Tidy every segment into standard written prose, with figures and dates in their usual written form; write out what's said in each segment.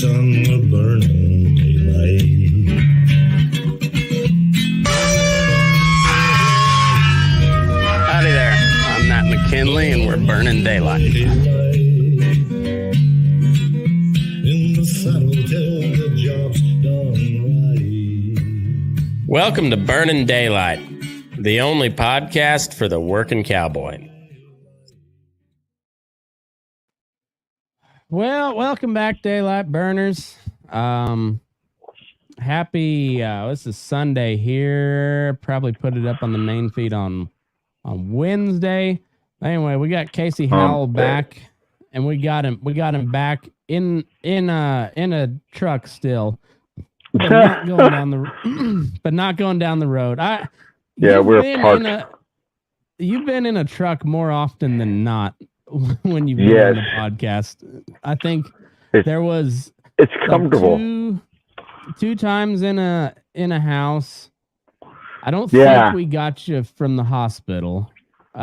on the burning daylight. Howdy there. I'm Matt McKinley, and we're burning daylight. In the saddle till the job's done right. Welcome to Burnin' Daylight, the only podcast for the working cowboy. Well, welcome back, Daylight Burners. Happy, this is Sunday here. Probably put it up on the main feed on Wednesday. Anyway, we got Casey Howell back, and we got him back in a truck still, but not going down the road. We're parked. You've been in a truck more often than not when you've been on the podcast. I think it's comfortable. Two times in a house. I don't think we got you from the hospital.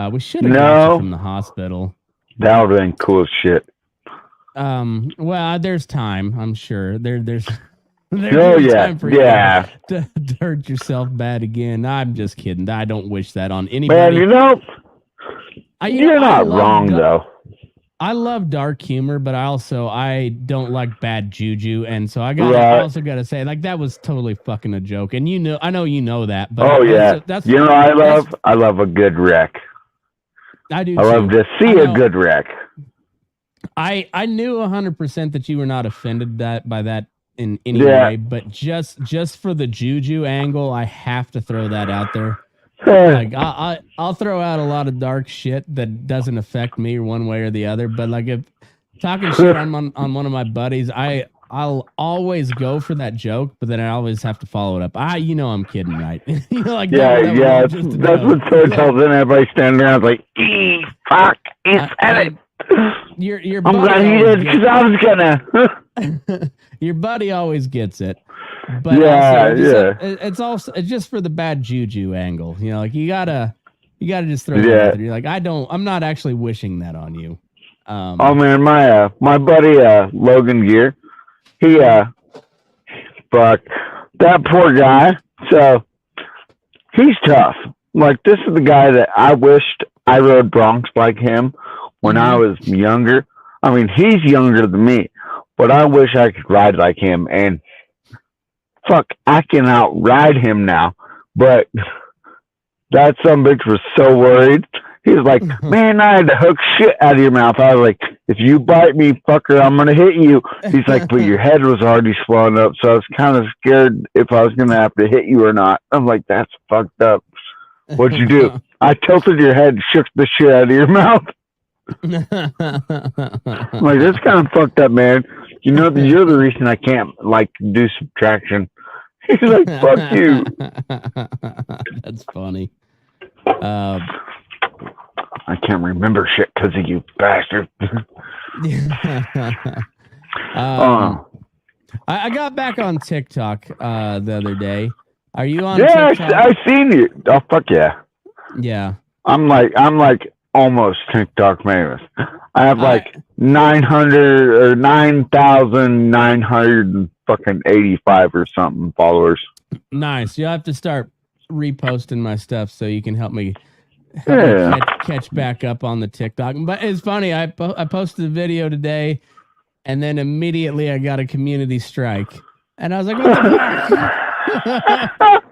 We should have got you from the hospital. That would have been cool as shit. Well, there's time, I'm sure. There's time for you to hurt yourself bad again. I'm just kidding. I don't wish that on anybody. Man, you're not wrong, though. I love dark humor, but I don't like bad juju, and so I also got to say, like, that was totally fucking a joke, and I know you know that. But I love a good wreck. I do. I love to see a good wreck. I knew 100% that you were not offended by that in any way, but just for the juju angle, I have to throw that out there. Like I'll throw out a lot of dark shit that doesn't affect me one way or the other, but like if talking shit on one of my buddies, I'll always go for that joke, but then I always have to follow it up. I'm kidding, right? That's what Thor tells everybody standing around like, fuck, he said it. Your I'm glad he did because I was gonna. Your buddy always gets it. But it's also just for the bad juju angle. Like you gotta just throw it out there. You're like, I'm not actually wishing that on you. Oh man, my buddy Logan Gear, he fuck that poor guy. So he's tough. Like this is the guy that I wished I rode Bronx like him when I was younger. I mean, he's younger than me, but I wish I could ride like him. And fuck, I can outride him now. But that sumbitch was so worried. He was like, man, I had to hook shit out of your mouth. I was like, if you bite me, fucker, I'm going to hit you. He's like, but your head was already swollen up, so I was kind of scared if I was going to have to hit you or not. I'm like, that's fucked up. What'd you do? I tilted your head and shook the shit out of your mouth. I'm like, that's kind of fucked up, man. You're the reason I can't, like, do subtraction. He's like, fuck you. That's funny. I can't remember shit because of you, bastard. I got back on TikTok the other day. Are you on TikTok? Yeah, I seen you. Oh, fuck yeah. Yeah. I'm like almost TikTok famous. I have like 900 or 9,985 or something followers. Nice. You'll have to start reposting my stuff so you can help me catch back up on the TikTok. But it's funny. I posted a video today, and then immediately I got a community strike, and I was like, "What the fuck?"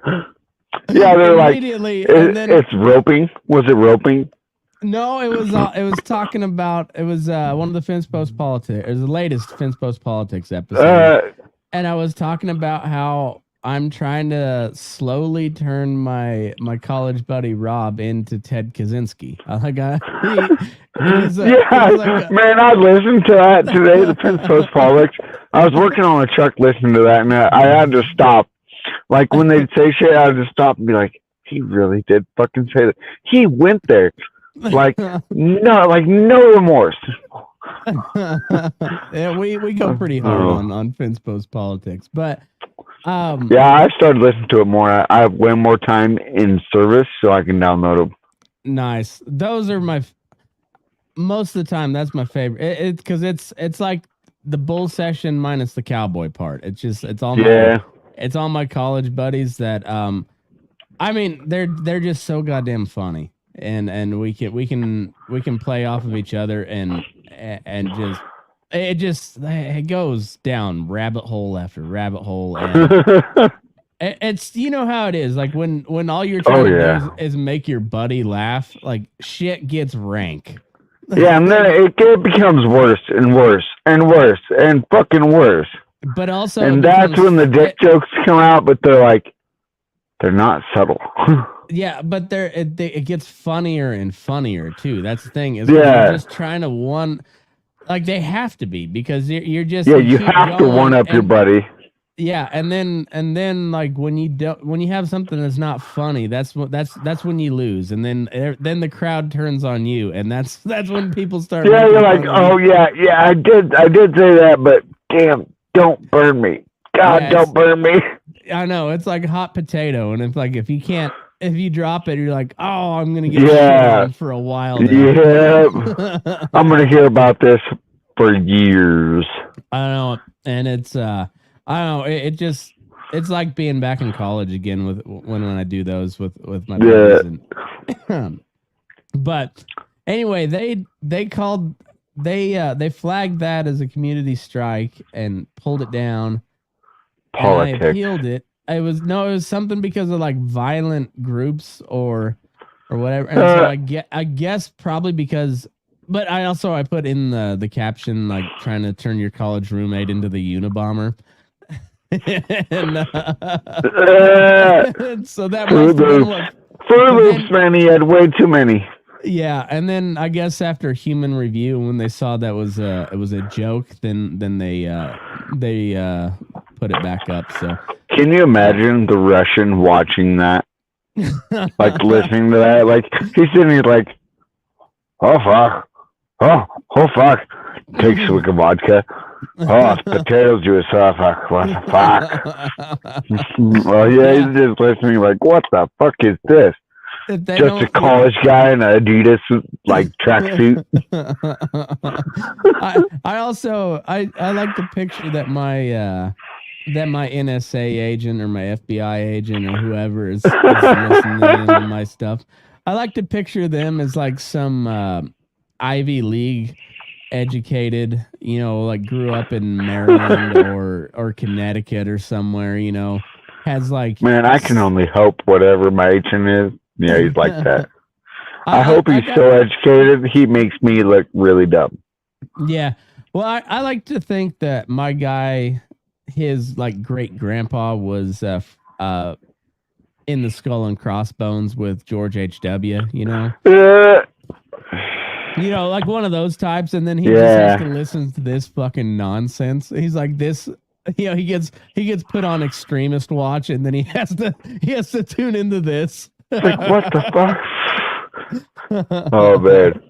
Yeah, they're like, it's roping. Was it roping? No, it was talking about one of the Fence Post Politics. It was the latest Fence Post Politics episode, and I was talking about how I'm trying to slowly turn my college buddy Rob into Ted Kaczynski. Man, I listened to that today, the Fence Post Politics. I was working on a truck listening to that, and I had to stop. Like when they'd say shit, I had to stop and be like, he really did fucking say that. He went there. Like no remorse. Yeah, we go pretty hard on Fence Post Politics, but I started listening to it more. I have way more time in service, so I can download them. Nice. Those are most of the time. That's my favorite. It's because it's like the bull session minus the cowboy part. It's all my college buddies that I mean they're just so goddamn funny, and we can play off of each other and just it goes down rabbit hole after rabbit hole, and it's, you know how it is, like when all you're trying to do is make your buddy laugh, like shit gets rank. Yeah, and then it becomes worse and worse and worse and fucking worse. But also, and that's when the dick jokes come out, but they're not subtle. Yeah, but it gets funnier and funnier too. That's the thing, is you're just trying to they have to be, because you're just you have to one up your buddy. Yeah, and then like when you have something that's not funny, that's when you lose, and then the crowd turns on you, and that's when people start. Yeah, you're like, oh yeah, I did say that, but damn, don't burn me, God, don't burn me. I know, it's like hot potato, and it's like if you drop it, you're like, oh, I'm gonna get shit on for a while now. Yeah, I'm gonna hear about this for years. I know, and it's I don't know. It's like being back in college again when I do those with my buddies. And, but anyway, they flagged that as a community strike and pulled it down. Politics. And I appealed it. It was something because of like violent groups or whatever. And so I guess probably because. But I put in the caption, like trying to turn your college roommate into the Unabomber. And, so that must have been man, he had way too many. Yeah, and then I guess after human review, when they saw that it was a joke, then they put it back up. So can you imagine the Russian watching that, like listening to that? Like he's sitting here like, oh fuck, oh fuck, takes a swig of vodka. Oh, it's potato juice. Oh, fuck. What the fuck? Well, yeah, he's just listening like, what the fuck is this? Just a college guy in an Adidas, like, tracksuit. I like to picture that my NSA agent or my FBI agent or whoever is listening to my stuff. I like to picture them as like some Ivy League educated, like grew up in Maryland or Connecticut or somewhere, has like. Man, I can only hope whatever my agent is, he's like that. I hope he's so educated, he makes me look really dumb. Yeah. Well, I like to think that my guy, his like great grandpa was in the Skull and Crossbones with George H.W., like one of those types, and then he just has to listen to this fucking nonsense. He's like this, he gets put on extremist watch, and then he has to tune into this. Like, what the fuck? Oh man.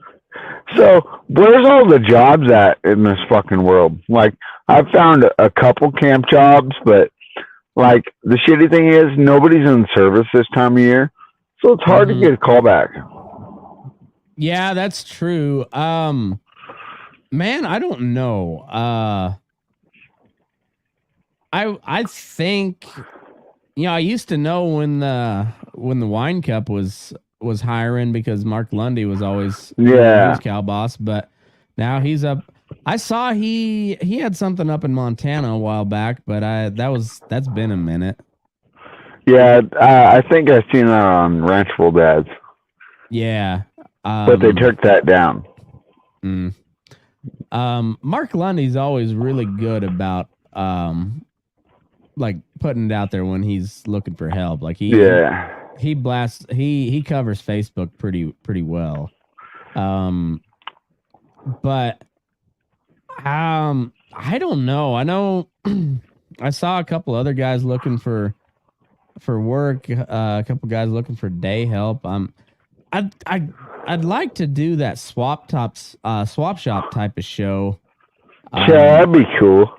So where's all the jobs at in this fucking world? Like, I've found a couple camp jobs, but like the shitty thing is nobody's in service this time of year, so it's hard to get a call back. Yeah, that's true. Man, I don't know. I think, I used to know when the Wine Cup was hiring, because Mark Lundy was always he was cow boss, but now he's up. I saw he had something up in Montana a while back, but that's been a minute. Yeah, I think I've seen that on Ranchful Dads. Yeah. But they took that down. Mark Lundy's always really good about like putting it out there when he's looking for help. Like he blasts he covers Facebook pretty well. But I don't know. I know I saw a couple other guys looking for work, a couple guys looking for day help. I'd like to do that swap shop type of show. Yeah, that'd be cool.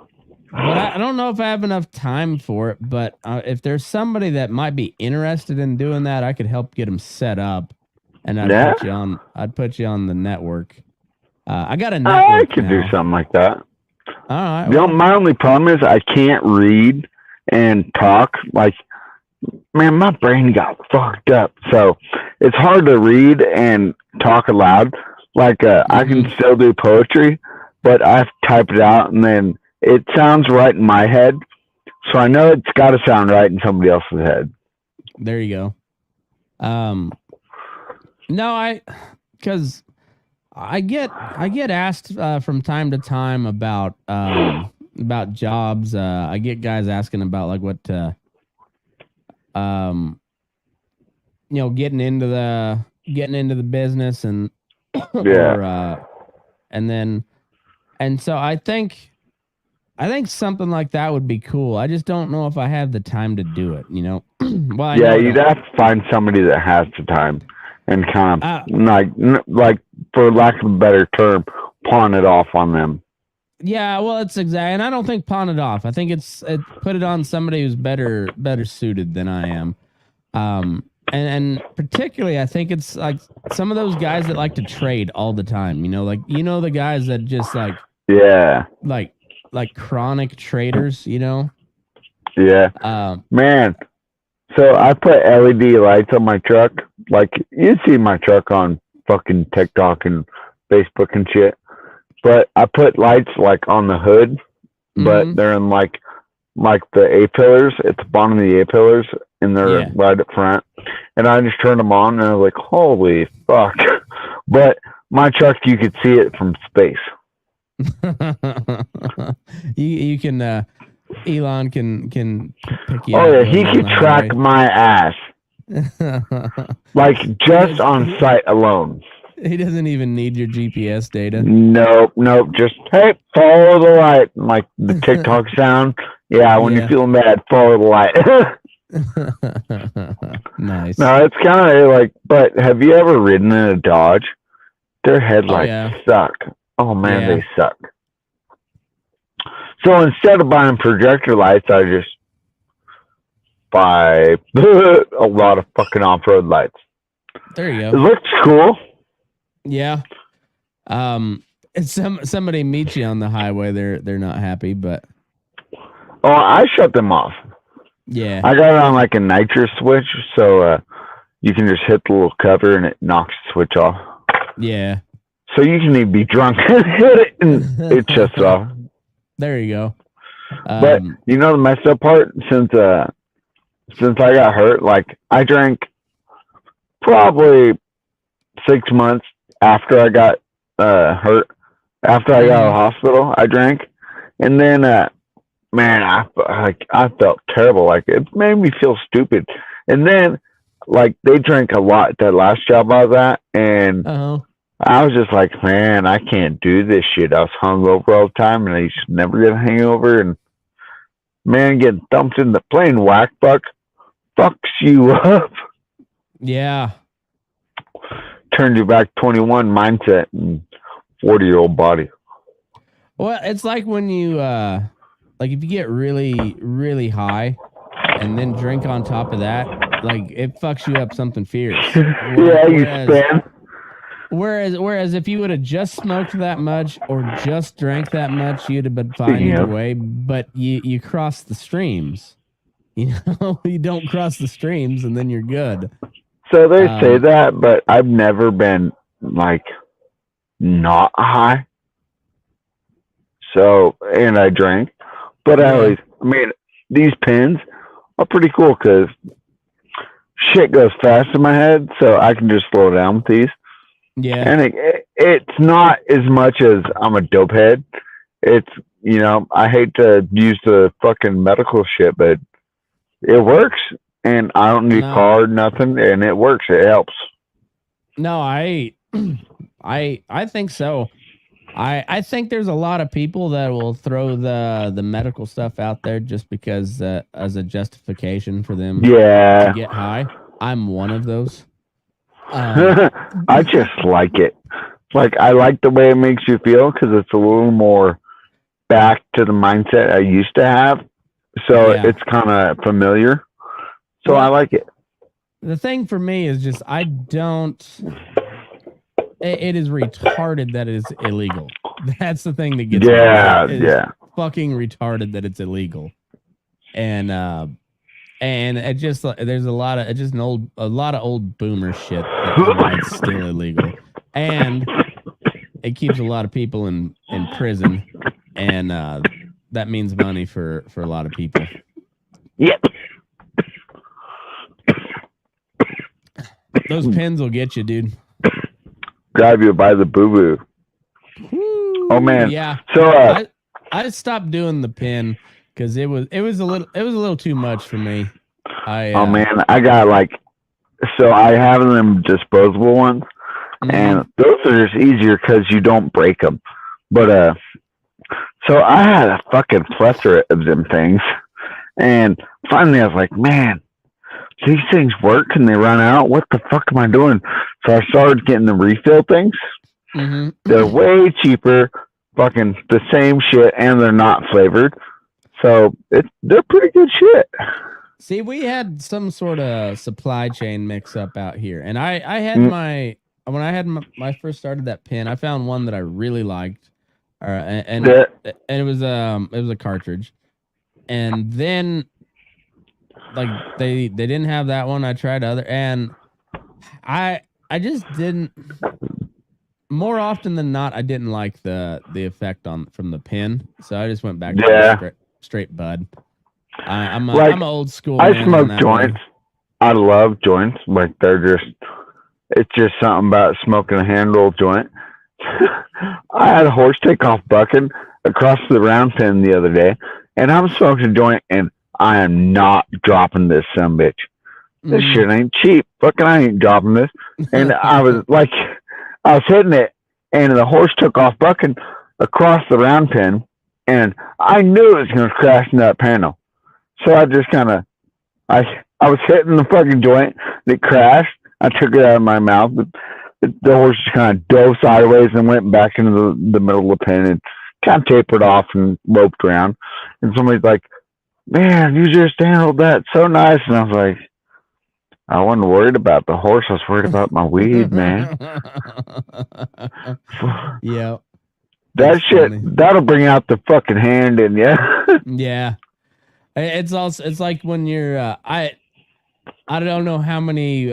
But I don't know if I have enough time for it. But if there's somebody that might be interested in doing that, I could help get them set up, and I'd put you on the network. I got a network. I could do something like that. All right. You know, my only problem is I can't read and talk. Like, man, my brain got fucked up. So it's hard to read and talk aloud. Like, I can still do poetry, but I have to type it out, and then it sounds right in my head. So I know it's got to sound right in somebody else's head. There you go. No, because I get asked from time to time about jobs. I get guys asking about like what getting into the business and and so I think something like that would be cool. I just don't know if I have the time to do it, Well, you'd have to find somebody that has the time and kind of like for lack of a better term, pawn it off on them. Yeah, well, it's exactly, and I don't think pawn it off. I think it's put it on somebody who's better suited than I am. And particularly, I think it's like some of those guys that like to trade all the time. The guys that just like chronic traders. Yeah. Man. So I put LED lights on my truck. Like, you see my truck on fucking TikTok and Facebook and shit. But I put lights like on the hood, but they're in like the A-pillars at the bottom of the A-pillars, and they're right up front. And I just turned them on, and I was like, holy fuck. But my truck, you could see it from space. you can Elon can pick you up. Oh yeah, he can track my ass. Like, just on sight alone. He doesn't even need your GPS data. Nope. Just, hey, follow the light. Like the TikTok sound. Yeah, when you're feeling bad, follow the light. Nice. No, it's kind of like, but have you ever ridden in a Dodge? Their headlights suck. Oh, man, they suck. So instead of buying projector lights, I just buy a lot of fucking off-road lights. There you go. It looks cool. Yeah. If somebody meets you on the highway, they're not happy, but I shut them off. Yeah. I got it on like a nitrous switch, so you can just hit the little cover and it knocks the switch off. Yeah. So you can even be drunk and hit it and it shuts off. There you go. But you know the messed up part, since I got hurt, like I drank probably 6 months after I got hurt. After I got out of the hospital, I drank, and then man, I felt terrible. Like, it made me feel stupid. And then like they drank a lot at that last job I was at, and I was just like, man, I can't do this shit. I was hungover all the time, and I used to never get a hangover. And man, getting thumped in the plane whack fucks you up. Yeah. Turns you back 21 mindset and 40-year-old body. Well, it's like when you like if you get really, really high and then drink on top of that, like it fucks you up something fierce. You spin. Whereas if you would have just smoked that much or just drank that much, you'd have been fine either way. But you cross the streams. You don't cross the streams, and then you're good. So they say that, but I've never been like not high. So, and I drank, but I mean, these pins are pretty cool because shit goes fast in my head, so I can just slow down with these. Yeah. And it's not as much as I'm a dope head. It's, I hate to use the fucking medical shit, but it works. And I don't need card, nothing, and it works. It helps. No, I think so. I think there's a lot of people that will throw the medical stuff out there just because as a justification for them to get high. I'm one of those. I just like it. Like, I like the way it makes you feel because it's a little more back to the mindset I used to have. So it's kind of familiar. So I like it. The thing for me is just it is retarded that it is illegal. That's the thing that gets me. fucking retarded that it's illegal. And it just there's a lot of old boomer shit that it's still illegal. And it keeps a lot of people in prison, and that means money for a lot of people. Yep. Those pins will get you, dude. Grab you by the boo boo. Oh man. Yeah. So I stopped doing the pin because it was a little too much for me. Oh man, I got so I have them disposable ones, and those are just easier because you don't break them. But so I had a fucking plethora of them things, and finally I was like, man, these things work and they run out. What the fuck am I doing? So I started getting the refill things. Mm-hmm. They're way cheaper, fucking the same shit, and they're not flavored. So they're pretty good shit. See, we had some sort of supply chain mix up out here, and I had when I first started that pin, I found one that I really liked, and it was a cartridge, and then like they didn't have that one. I tried other, and I just didn't. More often than not, I didn't like the effect from the pin, so I just went back to straight bud. I'm old school. I smoke joints. I love joints. Like it's just something about smoking a hand-rolled joint. I had a horse take off bucking across the round pen the other day, and I'm smoking a joint, and I am not dropping this sumbitch. This shit ain't cheap. Fucking I ain't dropping this. And I was hitting it, and the horse took off bucking across the round pen, and I knew it was going to crash in that panel. So I just I was hitting the fucking joint, and it crashed. I took it out of my mouth. The horse just kind of dove sideways and went back into the middle of the pen and kind of tapered off and loped around. And somebody's like, man, you just handled that so nice. And I was like, I wasn't worried about the horse. I was worried about my weed, man. Yeah. That shit, funny. That'll bring out the fucking hand in you. Yeah. It's like when you're, I don't know how many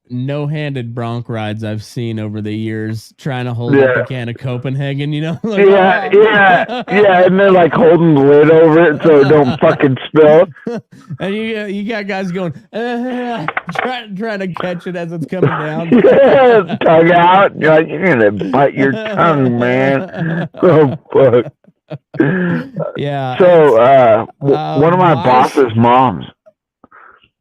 no-handed bronc rides I've seen over the years trying to hold up a can of Copenhagen, you know? Like, yeah, and they're like holding the lid over it so it don't fucking spill. And you got guys going, trying to catch it as it's coming down. Yeah, tongue out. You're like, you're gonna bite your tongue, man. Oh fuck. Yeah. So one of my boss's moms.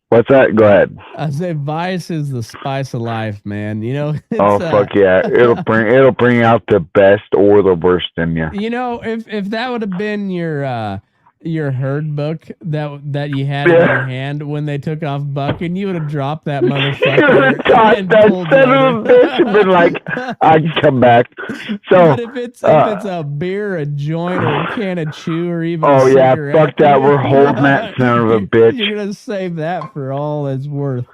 What's that? Go ahead. I say vice is the spice of life, man. You know. Fuck yeah! It'll bring out the best or the worst in you. You know, if that would have been your herd book that you had in your hand when they took off bucking, you would have dropped that motherfucker. That son of a bitch and been like, I can come back. So but if it's a beer, a joint, or a can of chew, or even a cigarette, fuck that. We're holding that son of a bitch. You're gonna save that for all it's worth.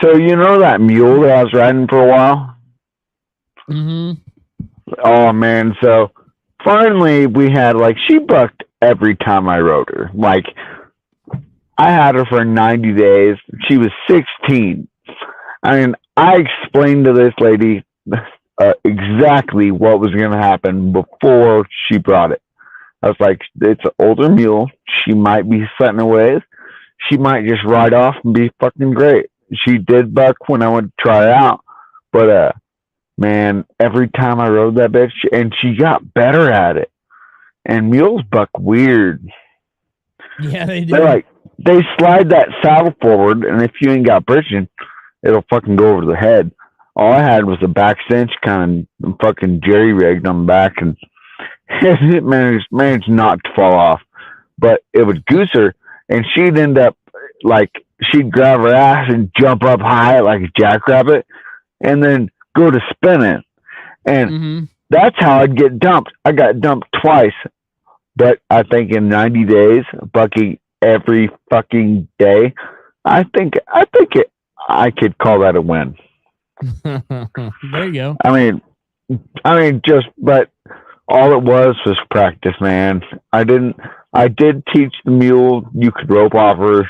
So you know that mule that I was riding for a while? Mm-hmm. Oh man, so finally we had she bucked every time I rode her. Like, I had her for 90 days. She was 16. I mean, I explained to this lady exactly what was going to happen before she brought it. I was like, it's an older mule. She might be setting her ways. She might just ride off and be fucking great. She did buck when I went to try it out. But, man, every time I rode that bitch, and she got better at it. And mules buck weird. Yeah, they do. They slide that saddle forward, and if you ain't got bridging, it'll fucking go over the head. All I had was a back cinch kind of fucking jerry-rigged on the back, and it managed not to fall off. But it would goose her, and she'd end up, she'd grab her ass and jump up high like a jackrabbit, and then go to spinning. And that's how I'd get dumped. I got dumped twice, but I think in 90 days, bucking every fucking day, I think I could call that a win. There you go. I mean, but all it was practice, man. I did teach the mule. You could rope off her.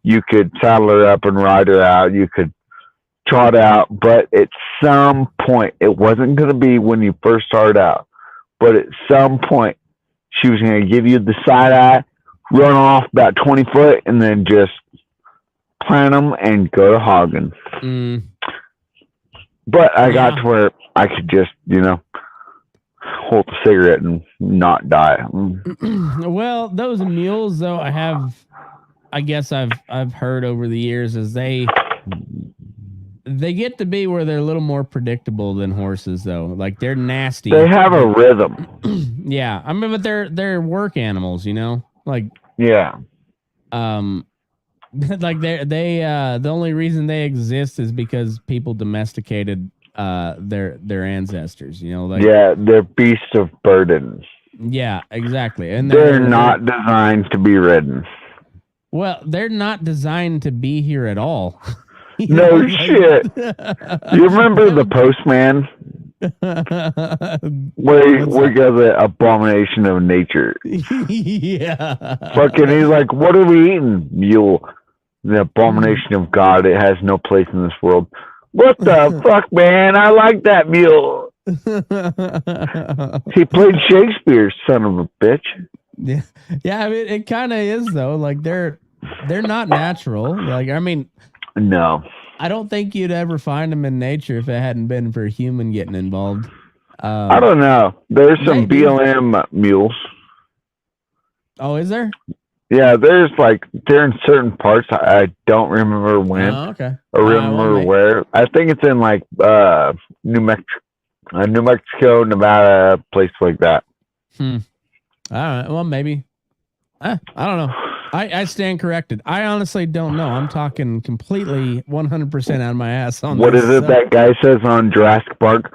You could saddle her up and ride her out. You could trot out. But at some point, it wasn't going to be when you first started out. But at some point, she was going to give you the side eye, run off about 20 foot, and then just plant them and go to hogging. But I got to where I could just, hold a cigarette and not die. Well, those mules, though, I guess I've heard over the years is they get to be where they're a little more predictable than horses, though. Like they're nasty. They have a rhythm. Yeah, I mean, but they're work animals, Like yeah, like they the only reason they exist is because people domesticated their ancestors. Like they're beasts of burden. Yeah, exactly, and they're not designed to be ridden. Well, they're not designed to be here at all. No shit. You remember the postman? Where he goes the abomination of nature. Yeah. Fucking, he's like, what are we eating? Mule. The abomination of God. It has no place in this world. What the fuck, man? I like that mule. He played Shakespeare, son of a bitch. Yeah. Yeah, I mean, it kind of is, though. Like, they're not natural. Like, I mean... No. I don't think you'd ever find them in nature if it hadn't been for a human getting involved. I don't know. There's some BLM mules. Oh, is there? Yeah, they're in certain parts. I don't remember when. Oh, okay. Or remember where. I think it's in like New Mexico, Nevada, place like that. All right. Well, maybe. I don't know. I stand corrected. I honestly don't know. I'm talking completely 100% out of my ass on what this. What is it that guy says on Jurassic Park?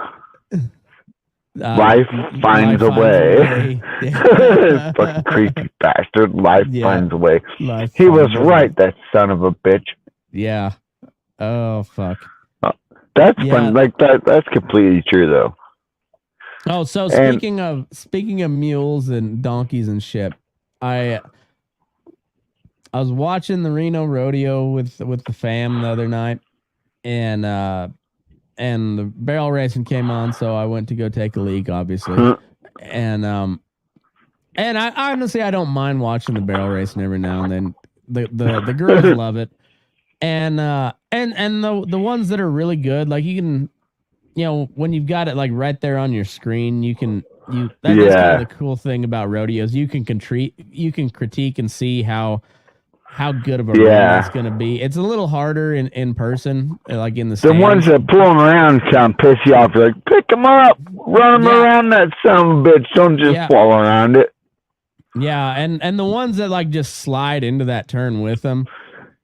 Life finds a way. Yeah. Fucking creepy bastard. Life finds a way. He was right, that son of a bitch. Yeah. Oh, fuck. That's fun. Like that's completely true, though. Oh, so speaking of mules and donkeys and shit, I was watching the Reno rodeo with the fam the other night, and the barrel racing came on, so I went to go take a leak, obviously. And I honestly, I don't mind watching the barrel racing every now and then. The girls love it. And the ones that are really good, like you can, when you've got it like right there on your screen, that's kind of the cool thing about rodeos. You can critique and see how good of a run it's going to be. It's a little harder in person, like in the stands. The ones that pull them around sound piss you off. You're like, pick them up, run them around that son of a bitch. Don't just fall around it. Yeah, and the ones that like just slide into that turn with them.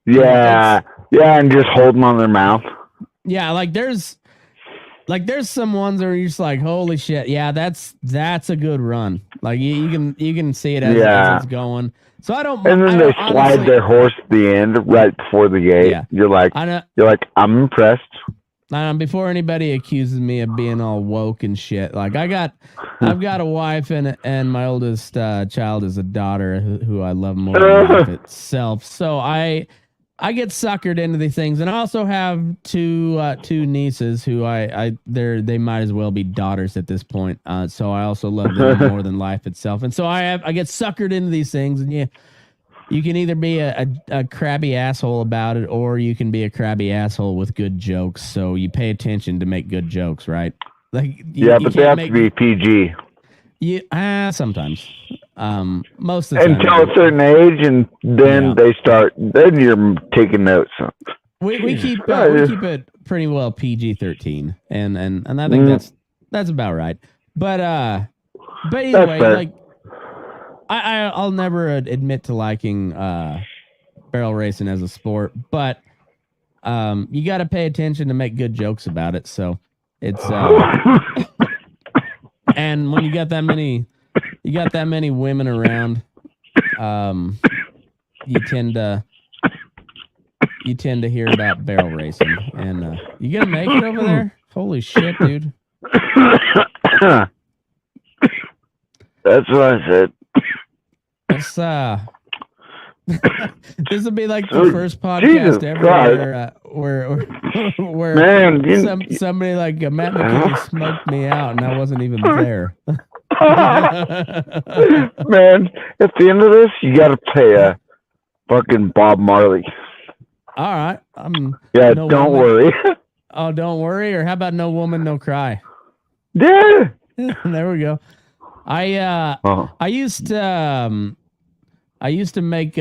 Yeah, and just hold them on their mouth. Yeah, there's some ones where you're just like, holy shit, yeah, that's a good run. Like you can see it as it's going. So I don't. And then they slide their horse at the end right before the gate. Yeah. You're like, I'm impressed. Before anybody accuses me of being all woke and shit, like I've got a wife and my oldest child is a daughter who I love more than life itself. So I get suckered into these things, and I also have two nieces who they might as well be daughters at this point. So I also love them more than life itself, and so I get suckered into these things, and you can either be a crabby asshole about it, or you can be a crabby asshole with good jokes. So you pay attention to make good jokes, right? Like but they have to be PG. Sometimes. Most of the time. Until a certain age, and then they start. Then you're taking notes. We keep it pretty well PG-13, and I think that's about right. But anyway, like I'll never admit to liking barrel racing as a sport, but you got to pay attention to make good jokes about it. So it's and when you got that many women around, you tend to hear about barrel racing. And you gonna make it over there? Holy shit, dude! That's what I said. Let's this will be like the Oh, first Jesus podcast ever Christ. where Man, somebody like Matt McKinney smoked me out and I wasn't even there. man, at the end of this, you got to pay fucking Bob Marley. All right. Yeah, no don't woman. worry. Oh, don't worry. Or how about no woman, no cry? Yeah. There we go. I used to make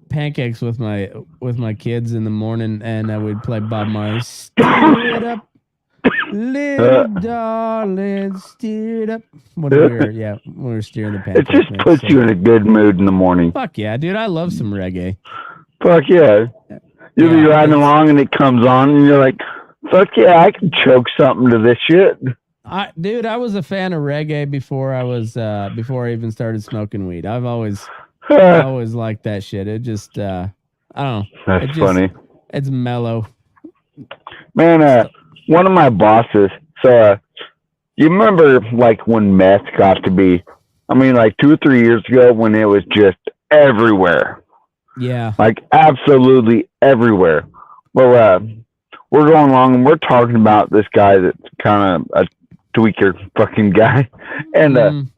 pancakes with my kids in the morning, and we'd play Bob Marley. Stir it up, little darling, stir it up. When we were steering the pancakes. It just puts you in a good mood in the morning. Fuck yeah, dude! I love some reggae. Fuck yeah. You'll be riding along and it comes on and you're like, fuck yeah, I can choke something to this shit. Dude, I was a fan of reggae before I even started smoking weed. I always liked that shit. It just I don't know. That's funny. It's mellow. Man, one of my bosses, so you remember like when meth got to be, I mean like 2 or 3 years ago when it was just everywhere. Yeah. Like absolutely everywhere. Well, we're going along and we're talking about this guy that's kind of a tweaker fucking guy. And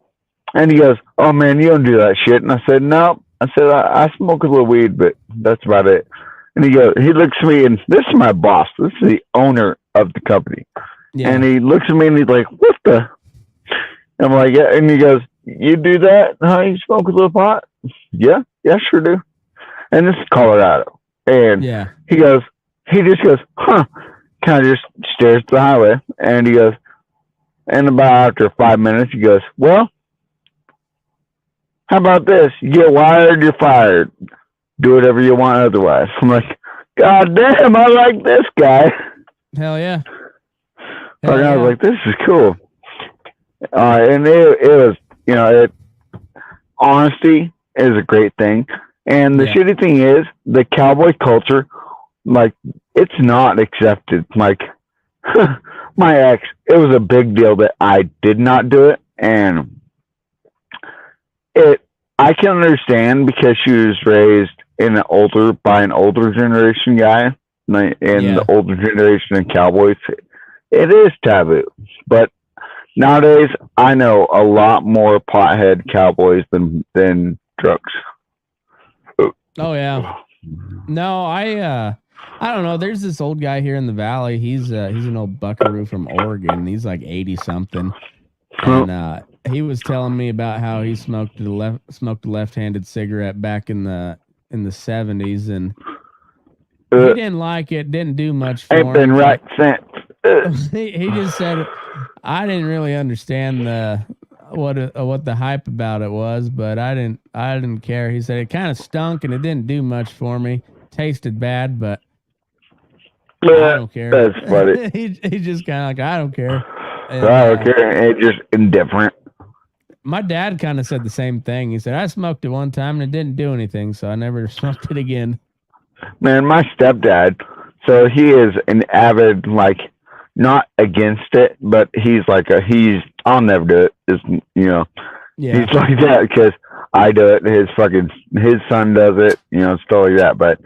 he goes, oh man, you don't do that shit. And I said, no. I said, I smoke a little weed, but that's about it. And he looks at me and this is my boss. This is the owner of the company. Yeah. And he looks at me and he's like, what the? I'm like, yeah. And he goes, you do that? Huh? You smoke a little pot? Yeah, sure do. And this is Colorado. And he just goes, huh? Kind of just stares at the highway. And he goes, and about after 5 minutes, he goes, well, how about this? You get wired, you're fired. Do whatever you want otherwise. I'm like, God damn, I like this guy. Hell yeah. I was like, this is cool. And it was, honesty is a great thing. And the shitty thing is, the cowboy culture, like, it's not accepted. Like, my ex, it was a big deal that I did not do it. And I can understand because she was raised by an older generation guy. And the older generation of cowboys, it is taboo. But nowadays, I know a lot more pothead cowboys than drunks. Oh yeah. No, I don't know. There's this old guy here in the valley. He's an old buckaroo from Oregon. He's like 80 something, and he was telling me about how he smoked a left-handed cigarette back in the 70s, and he didn't like it. Didn't do much for him. Ain't been right since. He just said, I didn't really understand what the hype about it was, but I didn't care. He said it kind of stunk and it didn't do much for me. Tasted bad, but I don't care. That's funny. He just kind of like, I don't care. And, I don't care. It's just indifferent. My dad kind of said the same thing. He said, I smoked it one time and it didn't do anything, so I never smoked it again. Man, my stepdad, so he is an avid, like, not against it, but he's like I'll never do it. He's like that because I do it. His son does it, stuff like that. But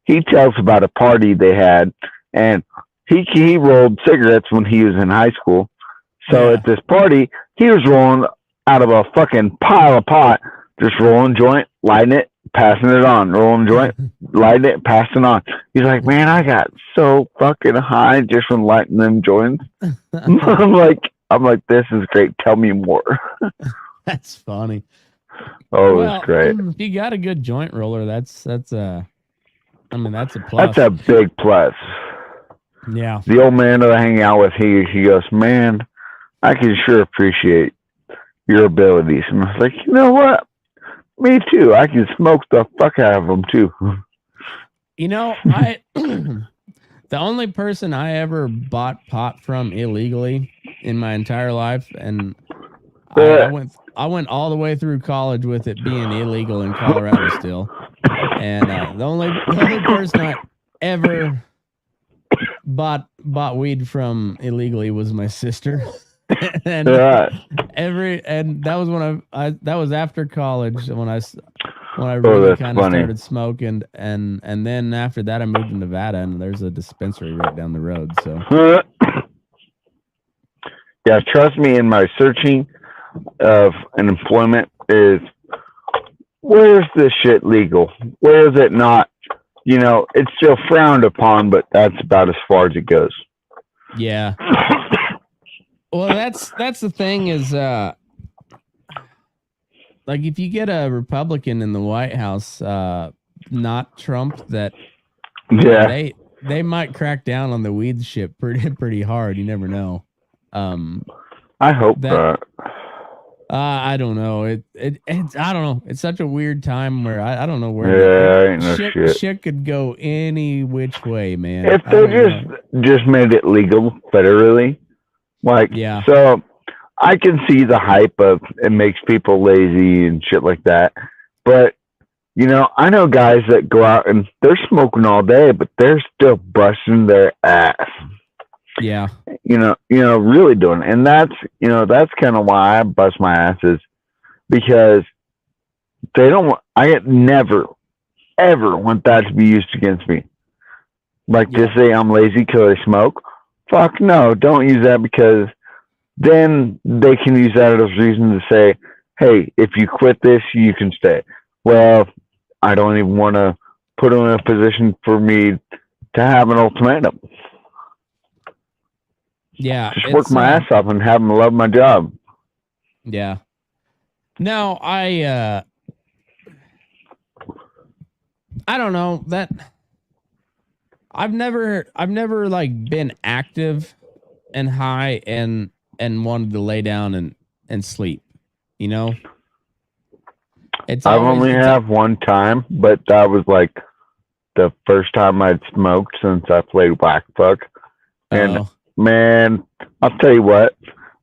he tells about a party they had, and he rolled cigarettes when he was in high school. So at this party, he was rolling out of a fucking pile of pot, just rolling joint, lighting it, passing it on, rolling joint, lighting it, passing on. He's like, man, I got so fucking high just from lighting them joints. I'm like, this is great. Tell me more. That's funny. Oh, well, it's great. If you got a good joint roller, that's a plus. That's a big plus. Yeah. The old man that I hang out with, he goes, man, I can sure appreciate your abilities. And I was like, you know what? Me too. I can smoke the fuck out of them too. The only person I ever bought pot from illegally in my entire life, and I went all the way through college with it being illegal in Colorado still. And the only person I ever bought weed from illegally was my sister. and and that was when that was after college when I really kind of started smoking, and then after that I moved to Nevada, and there's a dispensary right down the road. So yeah, trust me, in my searching of an employment is, where's this shit legal? Where is it not? You know, it's still frowned upon, but that's about as far as it goes. Yeah. Well, that's the thing is, like if you get a Republican in the White House, not Trump, that they might crack down on the weed shit pretty hard. You never know. I hope that. I don't know. It's I don't know. It's such a weird time where I don't know where shit could go any which way, man. If they just made it legal federally, so I can see the hype of it makes people lazy and shit like that. But you know, I know guys that go out and they're smoking all day, but they're still busting their ass. Yeah. You know, really doing it. And that's kind of why I bust my asses, because I never, ever want that to be used against me. To say I'm lazy because I smoke. Fuck no, don't use that, because then they can use that as a reason to say, hey, if you quit this, you can stay. Well, I don't even want to put them in a position for me to have an ultimatum. Yeah, just work my ass off and have them love my job. Yeah. No, I don't know that. I've never like been active and high and wanted to lay down and sleep. You know. I've only have one time, but that was like the first time I'd smoked since I played Whack Fuck, and. Man, I'll tell you what,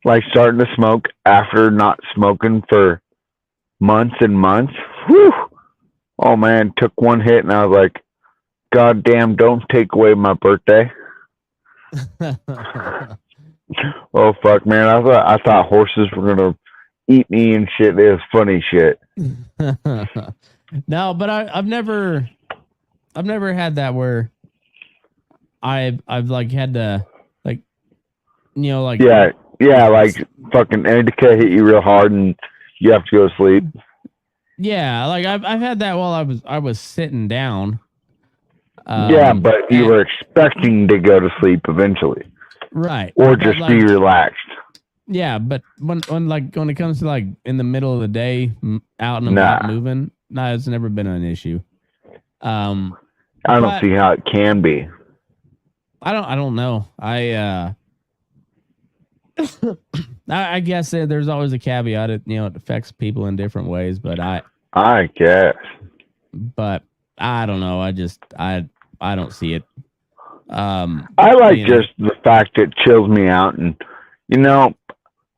like starting to smoke after not smoking for months and months. Whew, oh man, took one hit and I was like, God damn, don't take away my birthday. Oh fuck, man, I thought horses were gonna eat me and shit. It was funny shit. No, but I've never had that where I've like had to. You know, like like fucking indica hit you real hard and you have to go to sleep. Yeah, like I've had that while I was sitting down. But you were expecting to go to sleep eventually, right? Or just be relaxed. Yeah, but when it comes to like in the middle of the day, out and about moving, it's never been an issue. I don't see how it can be. I don't know. I guess there's always a caveat. It affects people in different ways, but I guess. But I don't know. I don't see it. I like just the fact it chills me out, and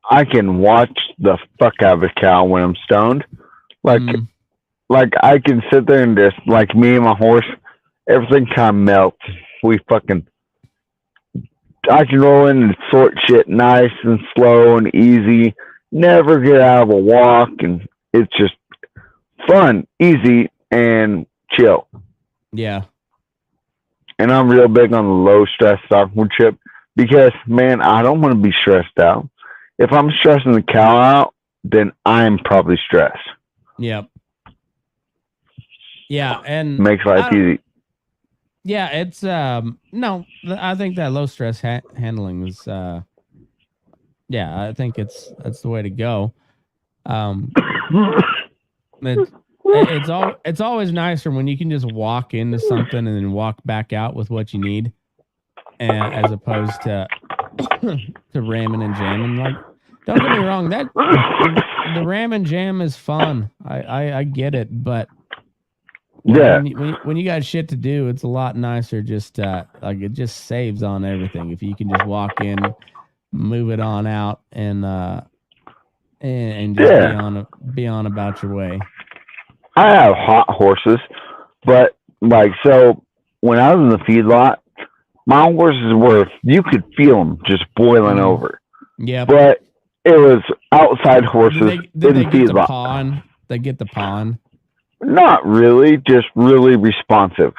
I can watch the fuck out of a cow when I'm stoned. Like I can sit there and just like me and my horse, everything kind of melts. I can roll in and sort shit nice and slow and easy. Never get out of a walk, and it's just fun, easy, and chill. Yeah. And I'm real big on the low stress sophomore chip because, man, I don't want to be stressed out. If I'm stressing the cow out, then I'm probably stressed. Yep. Yeah, and makes life easy. Yeah, it's no, I think that low stress handling is I think that's the way to go. It's always nicer when you can just walk into something and then walk back out with what you need, and as opposed to ramming and jamming. Like, don't get me wrong, that the ram and jam is fun. I get it, but when you got shit to do, it's a lot nicer. Just like it just saves on everything if you can just walk in, move it on out, and just be on about your way. I have hot horses, but so when I was in the feedlot, my horses were, you could feel them just boiling over. Yeah. But it was outside horses Did they in get the feedlot. pawn? They get the pawn. Not really, just really responsive.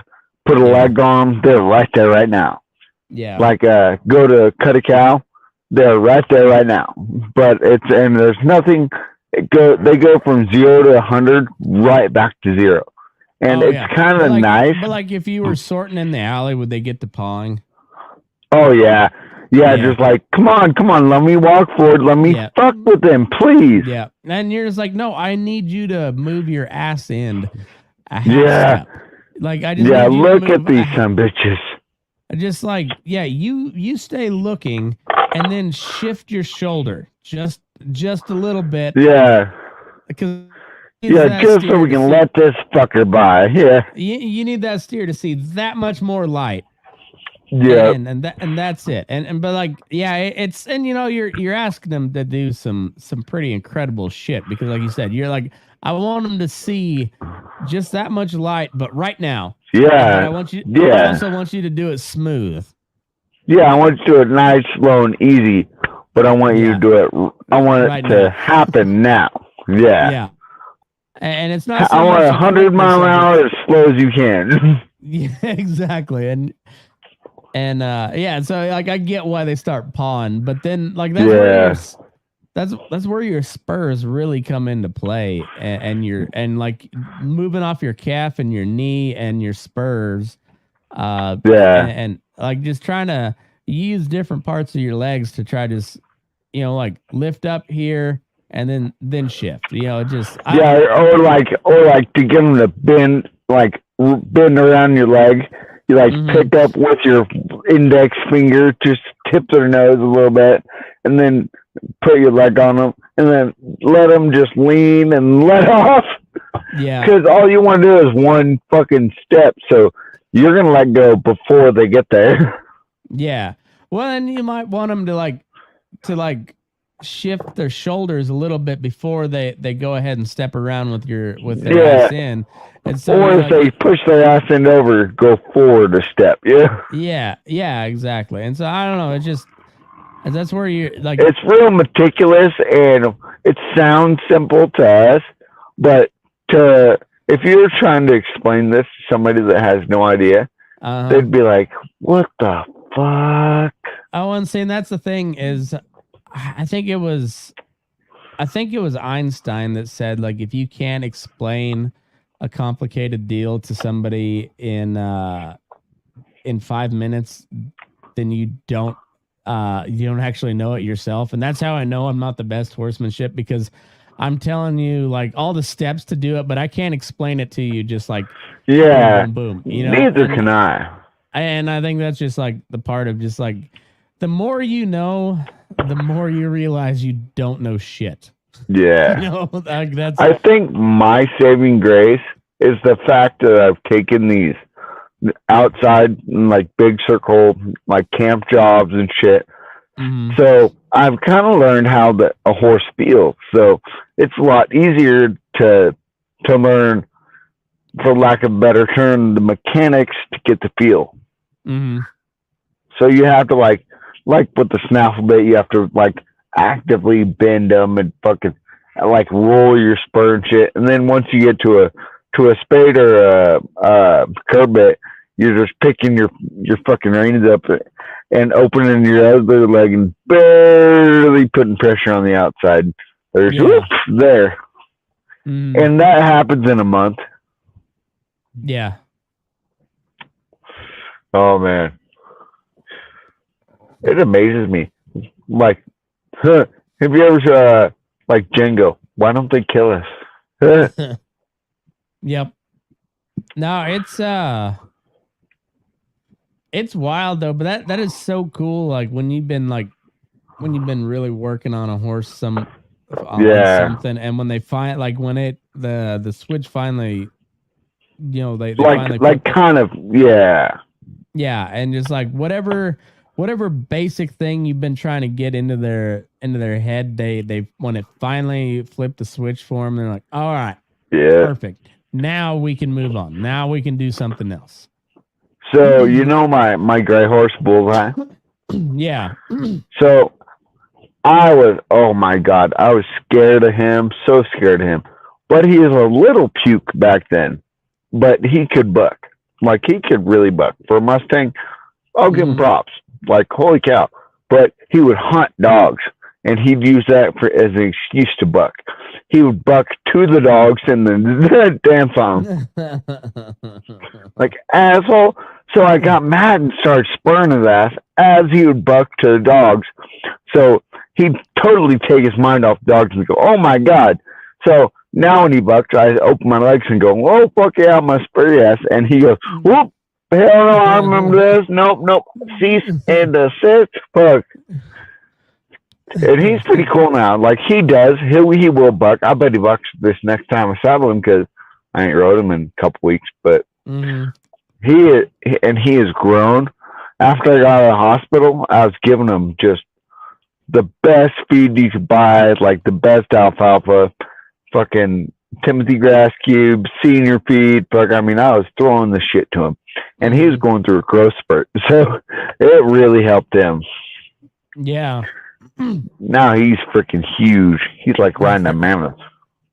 Put a leg on them, they're right there right now. Yeah. Like go to cut a cow, they're right there right now. But there's nothing. They go from 0 to 100 right back to 0, and it's kind of nice. But like if you were sorting in the alley, would they get to pawing? Oh yeah. Just like come on, let me walk forward, let me fuck with them, please. Yeah, and you're just like, no, I need you to move your ass in. Yeah. Like I just look at these some bitches. Just like you stay looking and then shift your shoulder just a little bit. Yeah. Because just so we can let this fucker by. Yeah. You need that steer to see that much more light. Yeah. And that's it. But like it's you're asking them to do some pretty incredible shit because like you said, you're like, I want them to see just that much light, but right now. Yeah. I want you. I also want you to do it smooth. Yeah, I want you to do it nice, slow, and easy, but I want you to do it. I want it to happen now. Yeah. Yeah. And it's not. I want 100 mile an hour as slow as you can. Yeah, exactly. And so like I get why they start pawing, but then like that's where your spurs really come into play, and like moving off your calf and your knee and your spurs, and like just trying to use different parts of your legs to try to, like lift up here and then shift. Or like to get them to bend around your leg. You pick up with your index finger, just tip their nose a little bit, and then put your leg on them, and then let them just lean and let off. Yeah. Because all you want to do is one fucking step, so you're gonna let go before they get there. Yeah. Well, and you might want them to shift their shoulders a little bit before they go ahead and step around with their ass in. And so or if they push their ass end over, go forward a step. Yeah. Yeah, exactly. And so I don't know. It's just that's where you're like. It's real meticulous, and it sounds simple to us, but if you're trying to explain this to somebody that has no idea, they'd be like, "What the fuck?" Oh, and saying that's the thing is, I think it was Einstein that said, like, if you can't explain a complicated deal to somebody in 5 minutes, then you don't actually know it yourself. And that's how I know I'm not the best horsemanship, because I'm telling you like all the steps to do it, but I can't explain it to you just like boom, boom. Neither can I. And I think that's just like the part of just like the more you know, the more you realize you don't know shit. Yeah. That's. I think my saving grace is the fact that I've taken these outside like big circle like camp jobs and shit. Mm-hmm. So I've kind of learned how a horse feels. So it's a lot easier to learn, for lack of a better term, the mechanics to get the feel. Mm-hmm. So you have to like with the snaffle bit, you have to like actively bend them and fucking like roll your spur and shit. And then once you get to a spade or a curb bit, you're just picking your fucking reins up and opening your other leg and barely putting pressure on the outside. There's there. Mm. And that happens in a month. Yeah. Oh man. It amazes me. Like, have you ever like Django? Why don't they kill us? Yep. No, it's wild though, but that is so cool. Like when you've been really working on a horse something, and when they find like when the switch finally, they finally kind of yeah, and just like whatever basic thing you've been trying to get into their head, they when it finally flipped the switch for them, they're like, all right, perfect. Now we can move on. Now we can do something else. So my gray horse Bullseye. Yeah. So oh my God, I was scared of him, so scared of him. But he was a little puke back then, but he could buck. Like, he could really buck. For a Mustang, I'll give him props. Like, holy cow. But he would hunt dogs, and he'd use that as an excuse to buck. He would buck to the dogs and then dance on them. Like, asshole. So I got mad and started spurring his ass as he would buck to the dogs. So he'd totally take his mind off the dogs and go, oh my God. So now when he bucks, I open my legs and go, oh, fuck yeah, I'm going to spur your ass. And he goes, whoop, hell no, I remember this. Nope, cease and desist. Fuck. And he's pretty cool now. Like, he does. He will buck. I bet he bucks this next time I saddle him because I ain't rode him in a couple weeks. But he has grown. After I got out of the hospital, I was giving him just the best feed you could buy, like the best alfalfa, fucking Timothy grass cubes, senior feed. Fuck, I mean, I was throwing the shit to him. And he was going through a growth spurt. So it really helped him. Yeah. Now he's freaking huge. He's like riding a mammoth.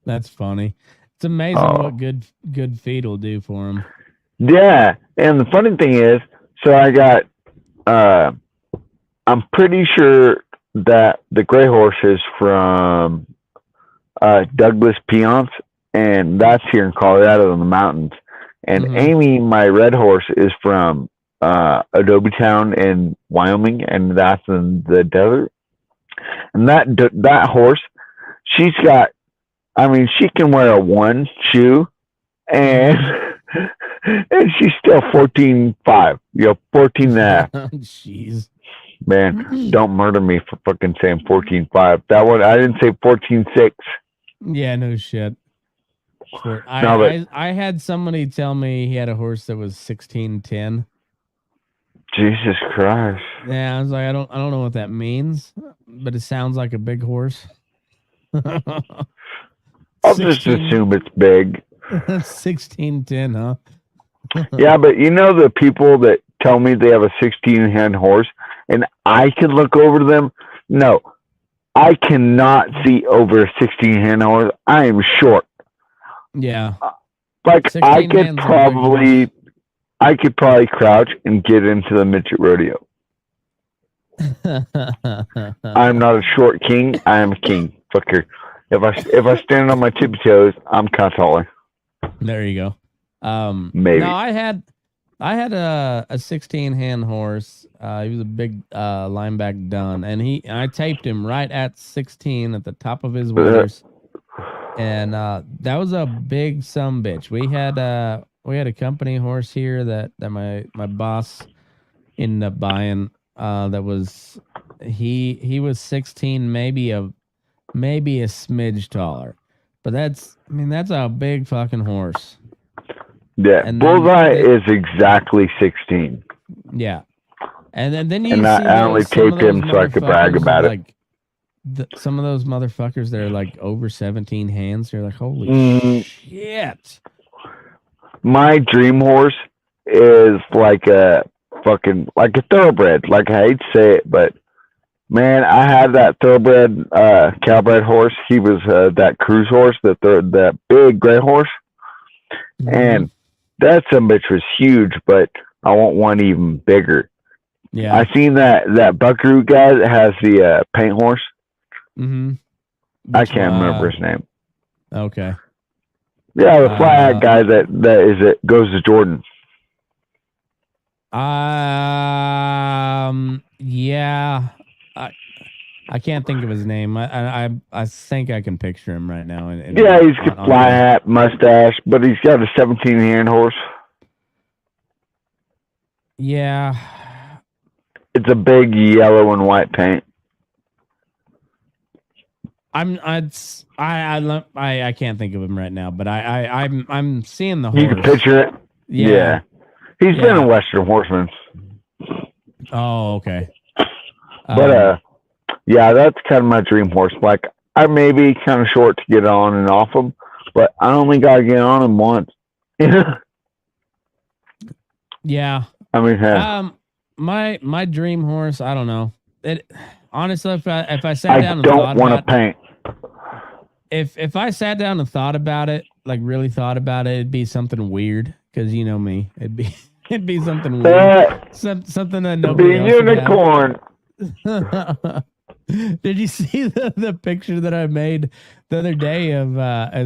That's funny. It's amazing what good feed will do for him. Yeah, and the funny thing is, so I got, I'm pretty sure that the gray horse is from Douglas Peons, and that's here in Colorado in the mountains. And Amy, my red horse, is from Adobe Town in Wyoming, and that's in the desert. And that horse, she's got, I mean, she can wear a one shoe, and she's still 14.5, 14 and a half. Jeez. Man, don't murder me for fucking saying 14.5. That one, I didn't say 14.6. Yeah, no shit. I had somebody tell me he had a horse that was 16.10. Jesus Christ. Yeah, I was like, I don't know what that means, but it sounds like a big horse. I'll just assume it's big. 16.10, huh? Yeah, but you know the people that tell me they have a 16-hand horse, and I can look over to them? No, I cannot see over a 16-hand horse. I am short. Yeah. Like, I could probably crouch and get into the midget rodeo. I'm not a short king. I am a king. Fucker. If I stand on my tippy toes, I'm kind of taller. There you go. Maybe. No, I had a 16-hand horse. He was a big lineback dun, and I taped him right at 16 at the top of his withers. And that was a big sumbitch. We had a company horse here that my boss ended up buying. That was he was 16, maybe a smidge taller, but that's a big fucking horse. Yeah, and Bullseye is exactly 16. Yeah, and then you and see I only taped him so I could brag about it. Like some of those motherfuckers that are like over 17 hands. You're like, holy shit. My dream horse is like a thoroughbred. Like, I hate to say it, but man, I had that thoroughbred Calbred horse. He was that cruise horse, that big gray horse, and that bitch was huge. But I want one even bigger. Yeah, I seen that Buckaroo guy that has the paint horse. I can't remember his name. Okay. Yeah, the fly hat guy that goes to Jordan. Yeah, I can't think of his name. I think I can picture him right now. Yeah, he's got fly hat, mustache, but he's got a 17-hand horse. Yeah, it's a big yellow and white paint. I can't think of him right now, but I'm seeing the horse. You can picture it. Yeah. He's been a Western Horseman. Oh, okay. But yeah, that's kind of my dream horse. Like, I may be kind of short to get on and off him, but I only gotta get on him once. Yeah. I mean, my dream horse, I don't know. honestly, if I sat down I and thought don't want to about paint. if I sat down and thought about it, like really thought about it, it'd be something weird. Because you know me, it'd be something weird, something that nobody The else would have. unicorn. Did you see the picture that I made the other day of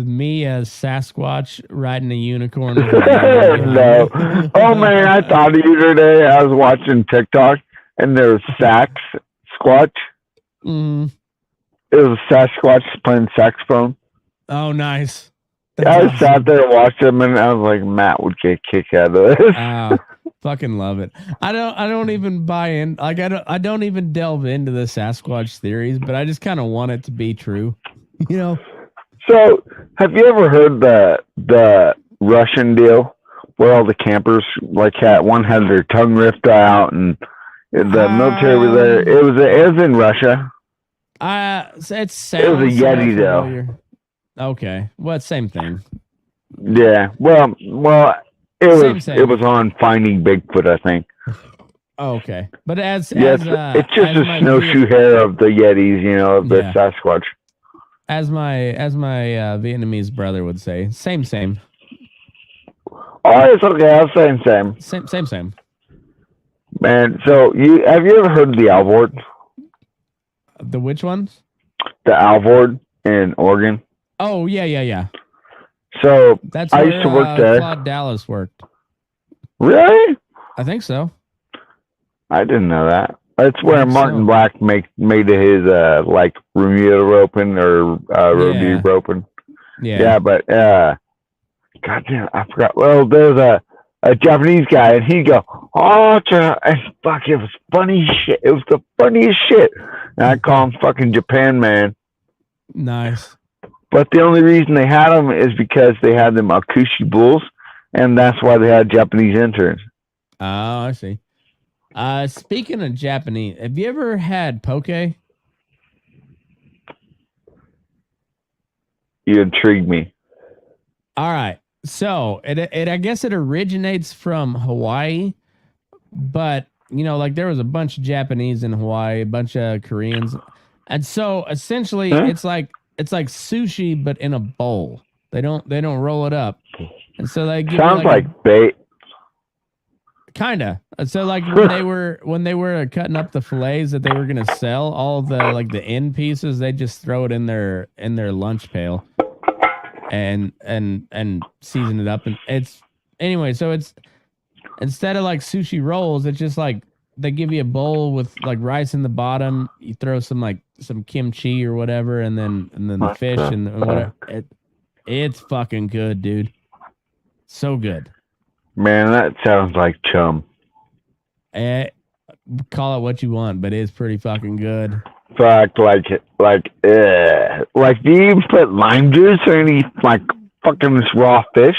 me as Sasquatch riding a unicorn? With a No. Oh man, I thought of you today. I was watching TikTok and there was Sasquatch. Mm. It was Sasquatch playing saxophone. Oh, nice. I sat there and watched him, and I was like, Matt would get a kick out of this. Fucking love it. I don't even buy in. Like I don't even delve into the Sasquatch theories, but I just kind of want it to be true. You know. So, have you ever heard the Russian deal where all the campers like one had their tongue ripped out, and the military was there? It was in Russia. It was a Yeti though. Okay, well, same thing. Yeah, well, it was on Finding Bigfoot, I think. Oh, okay, but it's just a snowshoe hair of the Yetis, of the Sasquatch. As my Vietnamese brother would say, same. Oh, it's okay. I'll say Same. Man, so have you ever heard of the Alvord? The which ones? The Alvord in Oregon. Oh yeah. So that's I where, used to work there. Claude Dallas worked. Really? I think so. I didn't know that. That's where Martin Black made his like Bermuda roping or Rodeo roping. Yeah, but goddamn, I forgot. Well, there's a Japanese guy, and he'd go, "Oh, and fuck, it was funny shit. It was the funniest shit." And I call him fucking Japan Man. Nice. But the only reason they had them is because they had them Akushi bulls, and that's why they had Japanese interns. Oh, I see. Speaking of Japanese, have you ever had poke? You intrigue me. All right. So it I guess it originates from Hawaii, but like there was a bunch of Japanese in Hawaii, a bunch of Koreans, and so essentially it's like sushi but in a bowl. They don't roll it up, and so they give sounds like bait. Kinda. So like when they were cutting up the fillets that they were gonna sell, all the like the end pieces, they just throw it in their lunch pail. And season it up, and so it's instead of like sushi rolls, it's just like they give you a bowl with like rice in the bottom, you throw some kimchi or whatever, and then the fish and whatever. It's fucking good, dude. So good. Man, that sounds like chum. Call it what you want, but it's pretty fucking good. Fuck, like, do you put lime juice or any like fucking this raw fish?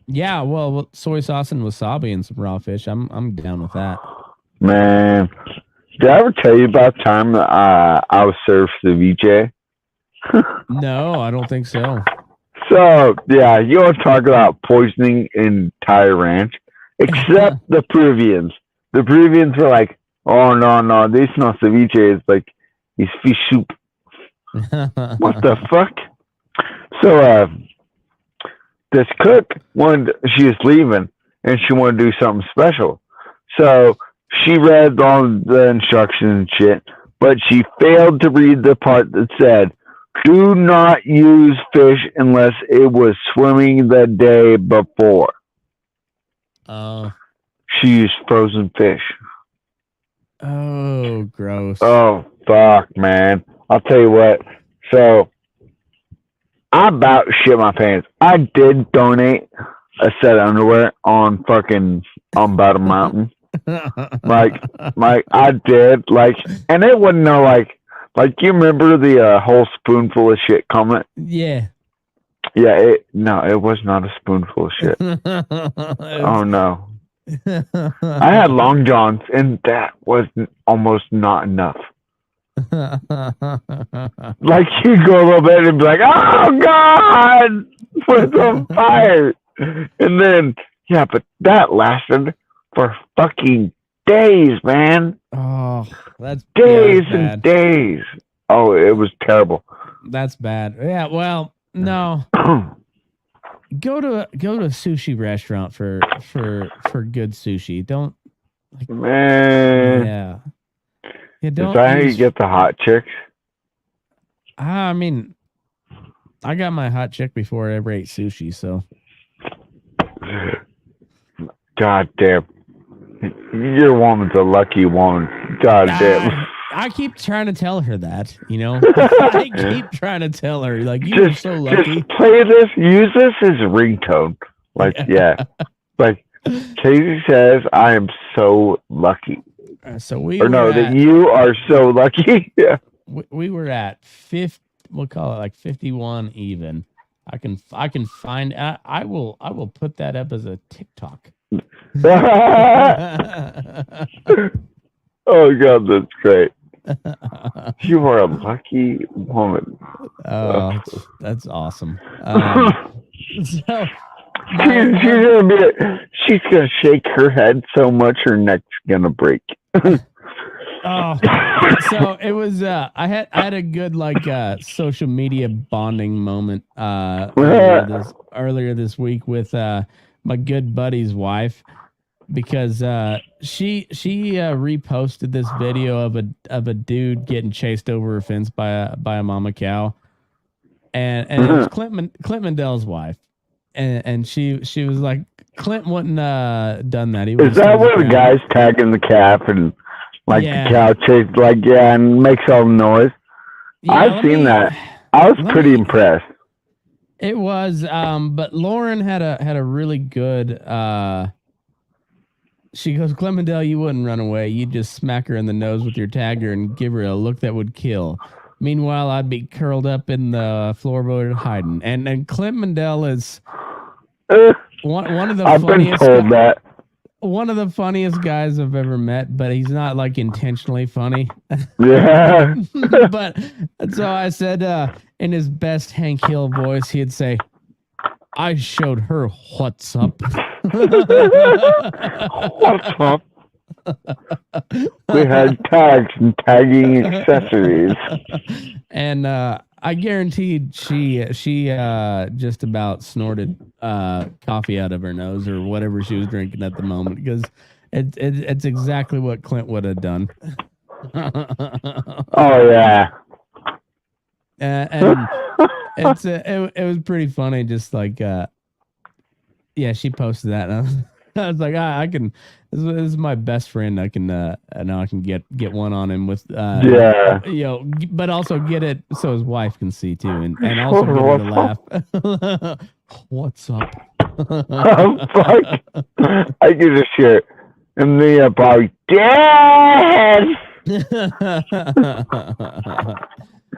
Yeah, well, soy sauce and wasabi and some raw fish. I'm down with that. Man, did I ever tell you about the time that I was served ceviche? No, I don't think so. So yeah, you want to talk about poisoning an entire ranch? Except the Peruvians. The Peruvians were like, "Oh no, this is not ceviche. It's like it's fish soup." What the fuck? So this cook she was leaving and she wanted to do something special. So she read all the instructions and shit, but she failed to read the part that said, "Do not use fish unless it was swimming the day before." She used frozen fish. Oh, gross. Oh, fuck, man. I'll tell you what. So, I about shit my pants. I did donate a set of underwear on Bottom Mountain. I did. And it wasn't you remember the whole spoonful of shit comment? Yeah. Yeah, it was not a spoonful of shit. Oh, no. I had long johns, and that was almost not enough. Like, you go a little bit and be like, "Oh, God! It's on fire!" And then, yeah, but that lasted for fucking days, man. Oh, that's Days that's and bad. days. Oh, it was terrible. That's bad. Yeah. Well, no. Go to a sushi restaurant for good sushi. Don't like. Man, Yeah. Yeah. is Don't that how you use. get the hot chicks? I mean, I got my hot chick before I ever ate sushi. So. God damn. Your woman's a lucky woman. God damn. I keep trying to tell her that, you know. I keep trying to tell her, like, you are so lucky. Just play this, use this as a ringtone. Like, yeah. Like, Casey says, I am so lucky. So we or no, were that at, you are so lucky. Yeah. we were at 50, we'll call it like 51 even. I can find, I will put that up as a TikTok. Oh, God, that's great. You are a lucky woman. Oh, that's awesome. So she's gonna shake her head so much her neck's gonna break. Oh, so it was. I had a good like social media bonding moment earlier this week with my good buddy's wife, because she reposted this video of a dude getting chased over a fence by a mama cow, and it was Clint Mandela's wife, and she was like, Clint wouldn't done that. He Is that where the guy's tagging the calf and like the cow chase and makes all the noise? Yeah, I've seen that. I was pretty impressed. It was, but Lauren had a really good. She goes, Clemendale, you wouldn't run away. You'd just smack her in the nose with your tagger and give her a look that would kill. Meanwhile, I'd be curled up in the floorboard hiding. And Clemendale is one of the I've been told that. One of the funniest guys I've ever met, but he's not like intentionally funny. Yeah. But so I said, in his best Hank Hill voice, he'd say, I showed her what's up. What's up? We had tags and tagging accessories. And I guaranteed she just about snorted coffee out of her nose or whatever she was drinking at the moment, because it's exactly what Clint would have done. Oh yeah. And it was pretty funny, just like yeah, she posted that, and I was like, I can. This is my best friend. I can now I can get one on him with you know, but also get it so his wife can see too, and also get her to laugh. What's up? Oh, fuck. I can just hear it. And the probably Dad.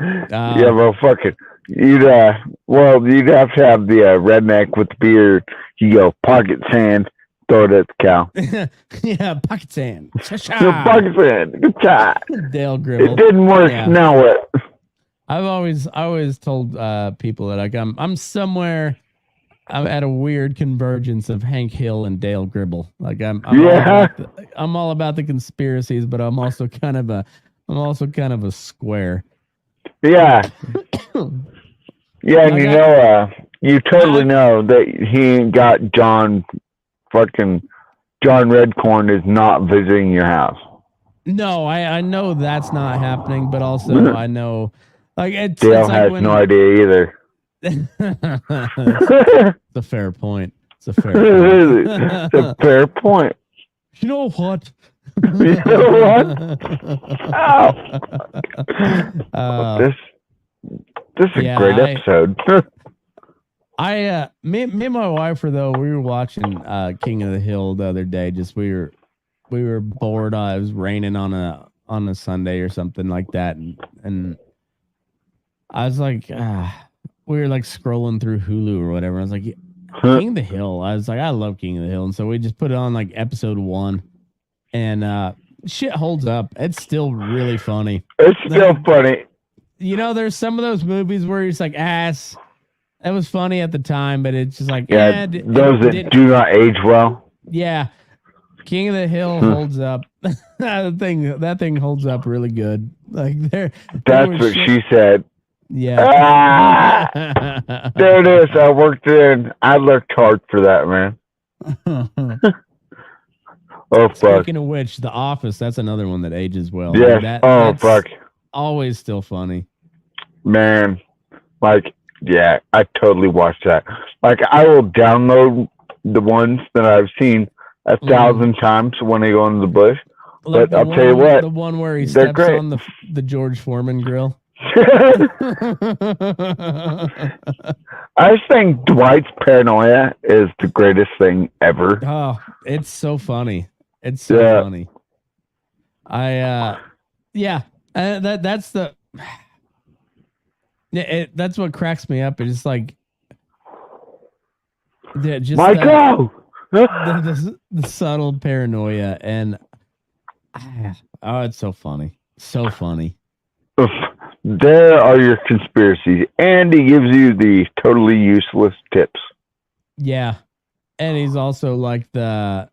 Yeah, well, fuck it. You'd have to have the redneck with the beard. You go pocket sand, throw it at the cow. Yeah, pocket sand. Pocket sand. Good time. Dale Gribble. It didn't work. Yeah. Now what? I always told people that like I'm somewhere. I'm at a weird convergence of Hank Hill and Dale Gribble. Like I'm all about the conspiracies, but I'm also kind of a square. Yeah. Yeah, and you know, you totally know that he got John Redcorn is not visiting your house. No, I know that's not happening, but also I know, like, Dale has no idea either. It's a fair point. It's a fair point. You know what? You know what? Ow. This is a great episode. Me and my wife we were watching King of the Hill the other day. Just we were bored. It was raining on a Sunday or something like that, and I was like, we were like scrolling through Hulu or whatever. I was like, King of the Hill. I was like, I love King of the Hill, and so we just put it on like episode 1, and shit holds up. It's still really funny. It's still funny. You know, there's some of those movies where it's like, it was funny at the time, but it's just like, those that do not age well. Yeah. King of the Hill holds up. that thing holds up really good. Like That's what she said. Yeah. Ah! There it is. I worked in. I worked hard for that, man. Oh, fuck. Speaking of which, The Office, that's another one that ages well. Yes. Like that's fuck. Always still funny. Man, like, yeah, I totally watched that. Like, I will download the ones that I've seen 1,000 times when they go into the bush. Like but I'll tell you what. The one where he steps great. on the George Foreman grill. I just think Dwight's paranoia is the greatest thing ever. Oh, it's so funny. It's so funny. That's the that's what cracks me up. It's just like Michael! the subtle paranoia and it's so funny. So funny. There are your conspiracies. And he gives you the totally useless tips. Yeah. And he's also like the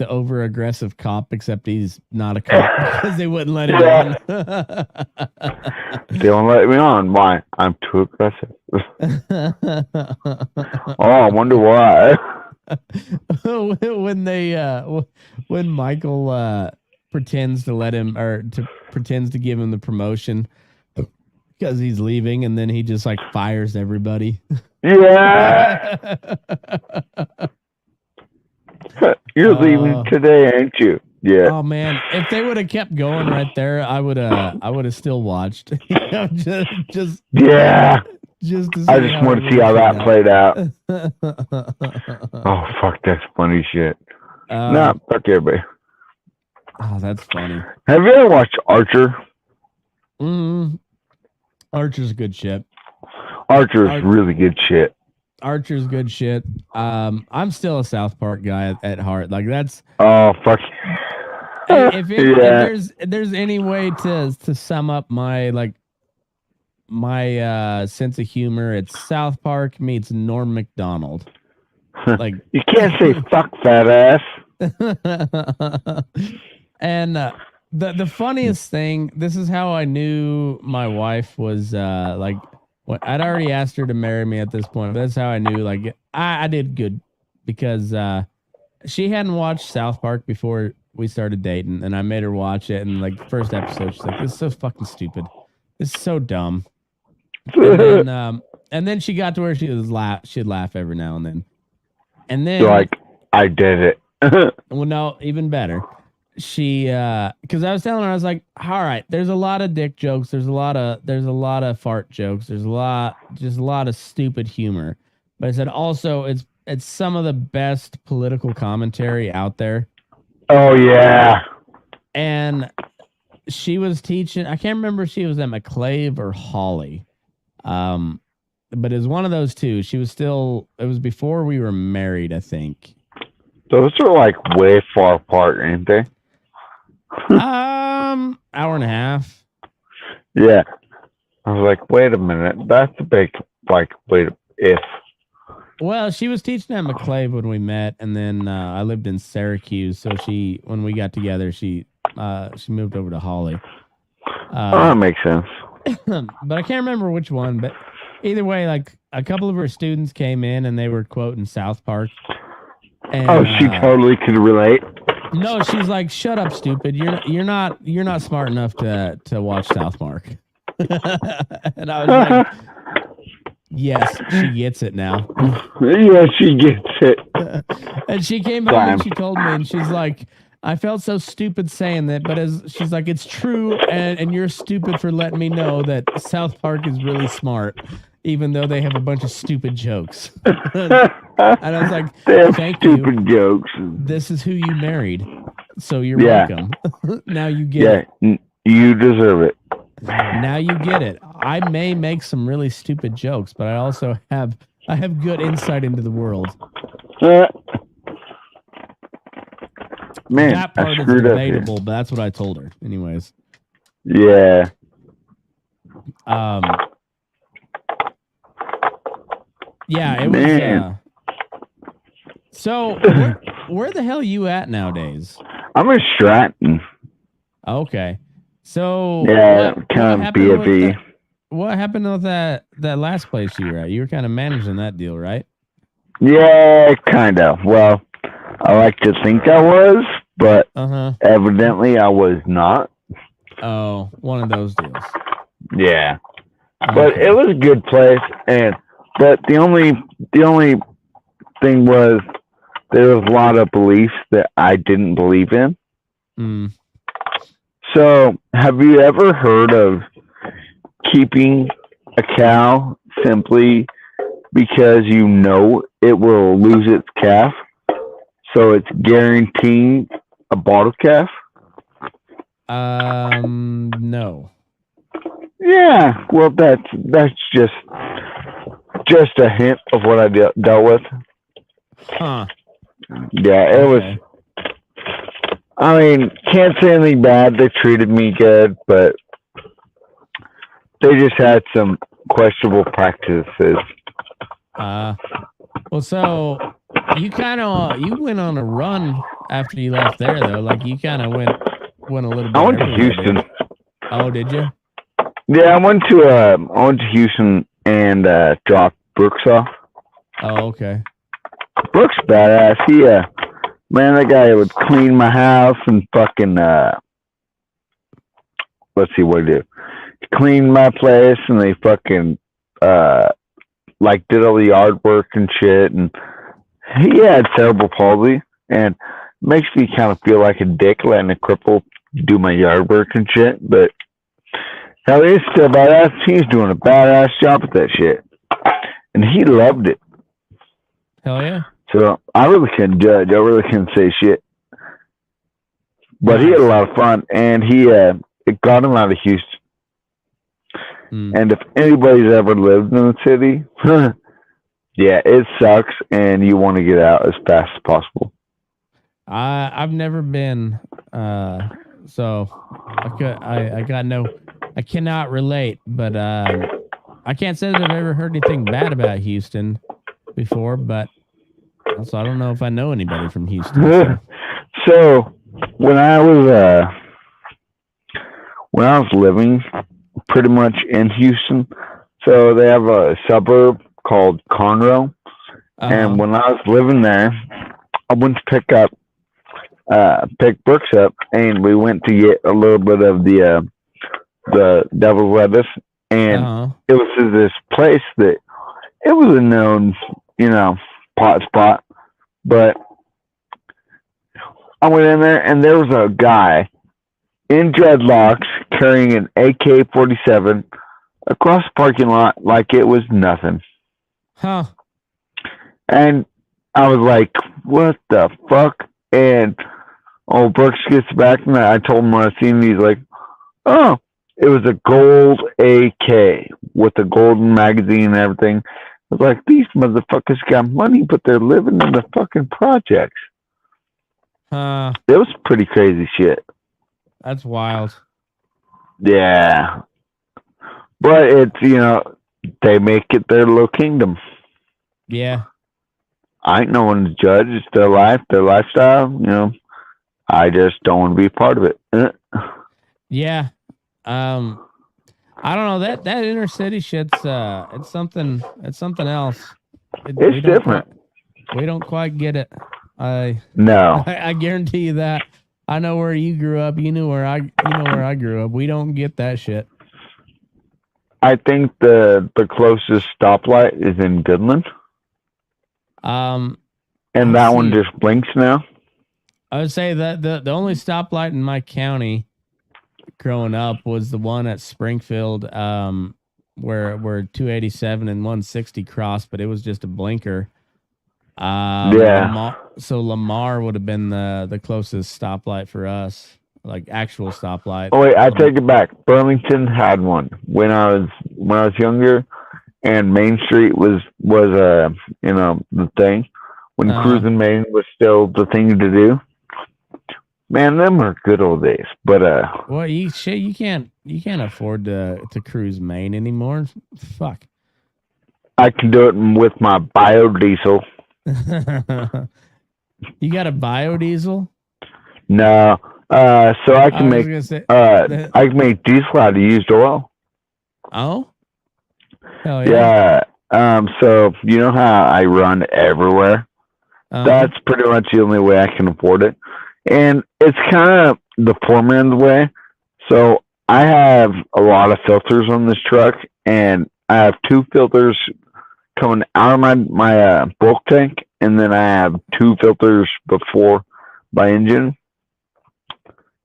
over aggressive cop, except he's not a cop because they wouldn't let him on. They won't let me on. Why? I'm too aggressive. I wonder why. when Michael pretends to give him the promotion because he's leaving, and then he just like fires everybody. Yeah. You're leaving today, ain't you? Yeah. Oh man, if they would have kept going right there, I would have still watched. just yeah. Just to I just want to see how that played out. Oh fuck, that's funny shit. Fuck everybody. Oh, that's funny. Have you ever watched Archer? Archer's good shit. Archer's really good shit. Archer's good shit. I'm still a South Park guy at heart. Like that's. Oh fuck. If there's any way to sum up my sense of humor, it's South Park meets Norm Macdonald. Like you can't say fuck fat ass. And the funniest thing, this is how I knew my wife was like. I'd already asked her to marry me at this point. But that's how I knew like I did good because she hadn't watched South Park before we started dating, and I made her watch it. And like the first episode, she's like, "This is so fucking stupid. This is so dumb." And then she got to where she'd laugh every now and then. And then you're like, I did it. Well, no, even better. She because I was telling her, I was like, all right, there's a lot of dick jokes, there's a lot of fart jokes, there's a lot of stupid humor, but I said also it's some of the best political commentary out there. Oh yeah. And she was teaching, I can't remember if she was at McClave or Holly, but it was one of those two. It was before we were married, I think. Those are like way far apart, ain't they? Hour and a half. Yeah. I was like, wait a minute. That's a big, if. Well, she was teaching at McClave when we met, and then I lived in Syracuse. So when we got together, she moved over to Holly. That makes sense. But I can't remember which one. But either way, like a couple of her students came in and they were quoting South Park. And, she totally could relate. No, she's like, "Shut up, stupid! You're not smart enough to watch South Park." And I was like, "Yes, she gets it now." Yeah, she gets it. And she came home and she told me, and she's like, "I felt so stupid saying that, but she's like, it's true, and you're stupid for letting me know that South Park is really smart, even though they have a bunch of stupid jokes." And I was like, "Thank you. Stupid jokes. This is who you married, so you're welcome." Now you get it. You deserve it. Now you get it. I may make some really stupid jokes, but I also have good insight into the world. Man, that part is debatable, but that's what I told her. Anyways. Yeah. Yeah, it was. So where the hell are you at nowadays? I'm in Stratton. Okay. So Yeah, kind of BFE. What happened with that last place you were at? You were kind of managing that deal, right? Yeah, kind of. Well, I like to think I was, but evidently I was not. Oh, one of those deals. Yeah, but it was a good place, but the only thing was there was a lot of beliefs that I didn't believe in. Mm. So, have you ever heard of keeping a cow simply because you know it will lose its calf, so it's guaranteeing a bottle calf? No. Yeah, well, that's just a hint of what I dealt with. Huh. Yeah, it was. I mean, can't say anything bad. They treated me good, but they just had some questionable practices. Well, so you went on a run after you left there, though. Like you kind of went a little bit. I went to Houston. Oh, did you? Yeah, I went to Houston and dropped Brooks off. Oh, okay. Brooks badass. He man, that guy would clean my house and fucking let's see what he do. He cleaned my place and they fucking like did all the yard work and shit, and he had cerebral palsy and makes me kind of feel like a dick letting a cripple do my yard work and shit, but hell, he's still badass. He's doing a badass job at that shit, and he loved it. Hell yeah. So I really couldn't judge. I really couldn't say shit. But he had a lot of fun, and it got him out of Houston. And if anybody's ever lived in the city, yeah, it sucks, and you want to get out as fast as possible. I've never been, so I cannot relate, but I can't say that I've ever heard anything bad about Houston before, but also I don't know if I know anybody from Houston. So when I was living pretty much in Houston, so they have a suburb called Conroe, and when I was living there, I went to pick Brooks up, and we went to get a little bit of the devil's lettuce, and it was this place that it was a known, pot spot, but I went in there and there was a guy in dreadlocks carrying an AK-47 across the parking lot like it was nothing. Huh. And I was like, what the fuck? And Brooks gets back and I told him what I seen, and he's like, oh, it was a gold AK with a golden magazine and everything. I was like, these motherfuckers got money, but they're living in the fucking projects. It was pretty crazy shit. That's wild. Yeah. But it's, they make it their little kingdom. Yeah. I ain't no one to judge. It's their life, their lifestyle, I just don't want to be a part of it. Yeah. I don't know, that inner city shit's it's something else. It's different. We don't quite get it. No. I guarantee you that. I know where you grew up. You know where I grew up. We don't get that shit. I think the closest stoplight is in Goodland. And that one just blinks now. I would say that the only stoplight in my county growing up was the one at Springfield, where 287 and 160 crossed, but it was just a blinker. Yeah. So Lamar would have been the closest stoplight for us, like actual stoplight. Oh wait, I take it back. Burlington had one when I was younger, and Main Street was the thing when cruising Main was still the thing to do. Man, them are good old days. But well, you can't afford to cruise Main anymore. Fuck. I can do it with my biodiesel. You got a biodiesel? No. So I can make I can make diesel out of used oil. Oh? Hell yeah. Yeah. So you know how I run everywhere? That's pretty much the only way I can afford it. And it's kind of the poor man's way. So I have a lot of filters on this truck, and I have 2 filters coming out of my bulk tank, and then I have 2 filters before my engine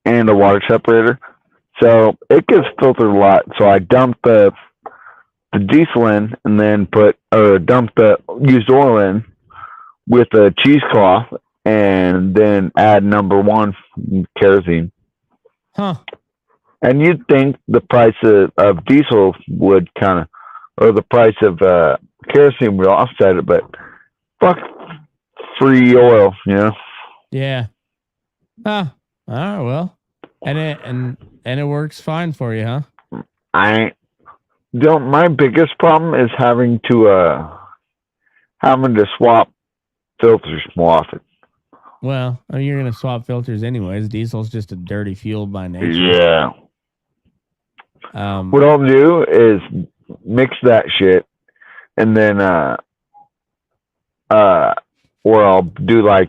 and a water separator. So it gets filtered a lot. So I dump the diesel in, and then dump the used oil in with a cheesecloth, and then add number 1 kerosene. Huh. And you'd think the price of diesel would or the price of kerosene would offset it, but fuck free oil, you know? Yeah. Ah. All right. Well, and it works fine for you, huh? My biggest problem is having to swap filters more often. Well, you're gonna swap filters anyways. Diesel's just a dirty fuel by nature. Yeah. What I'll do is mix that shit, and then or I'll do I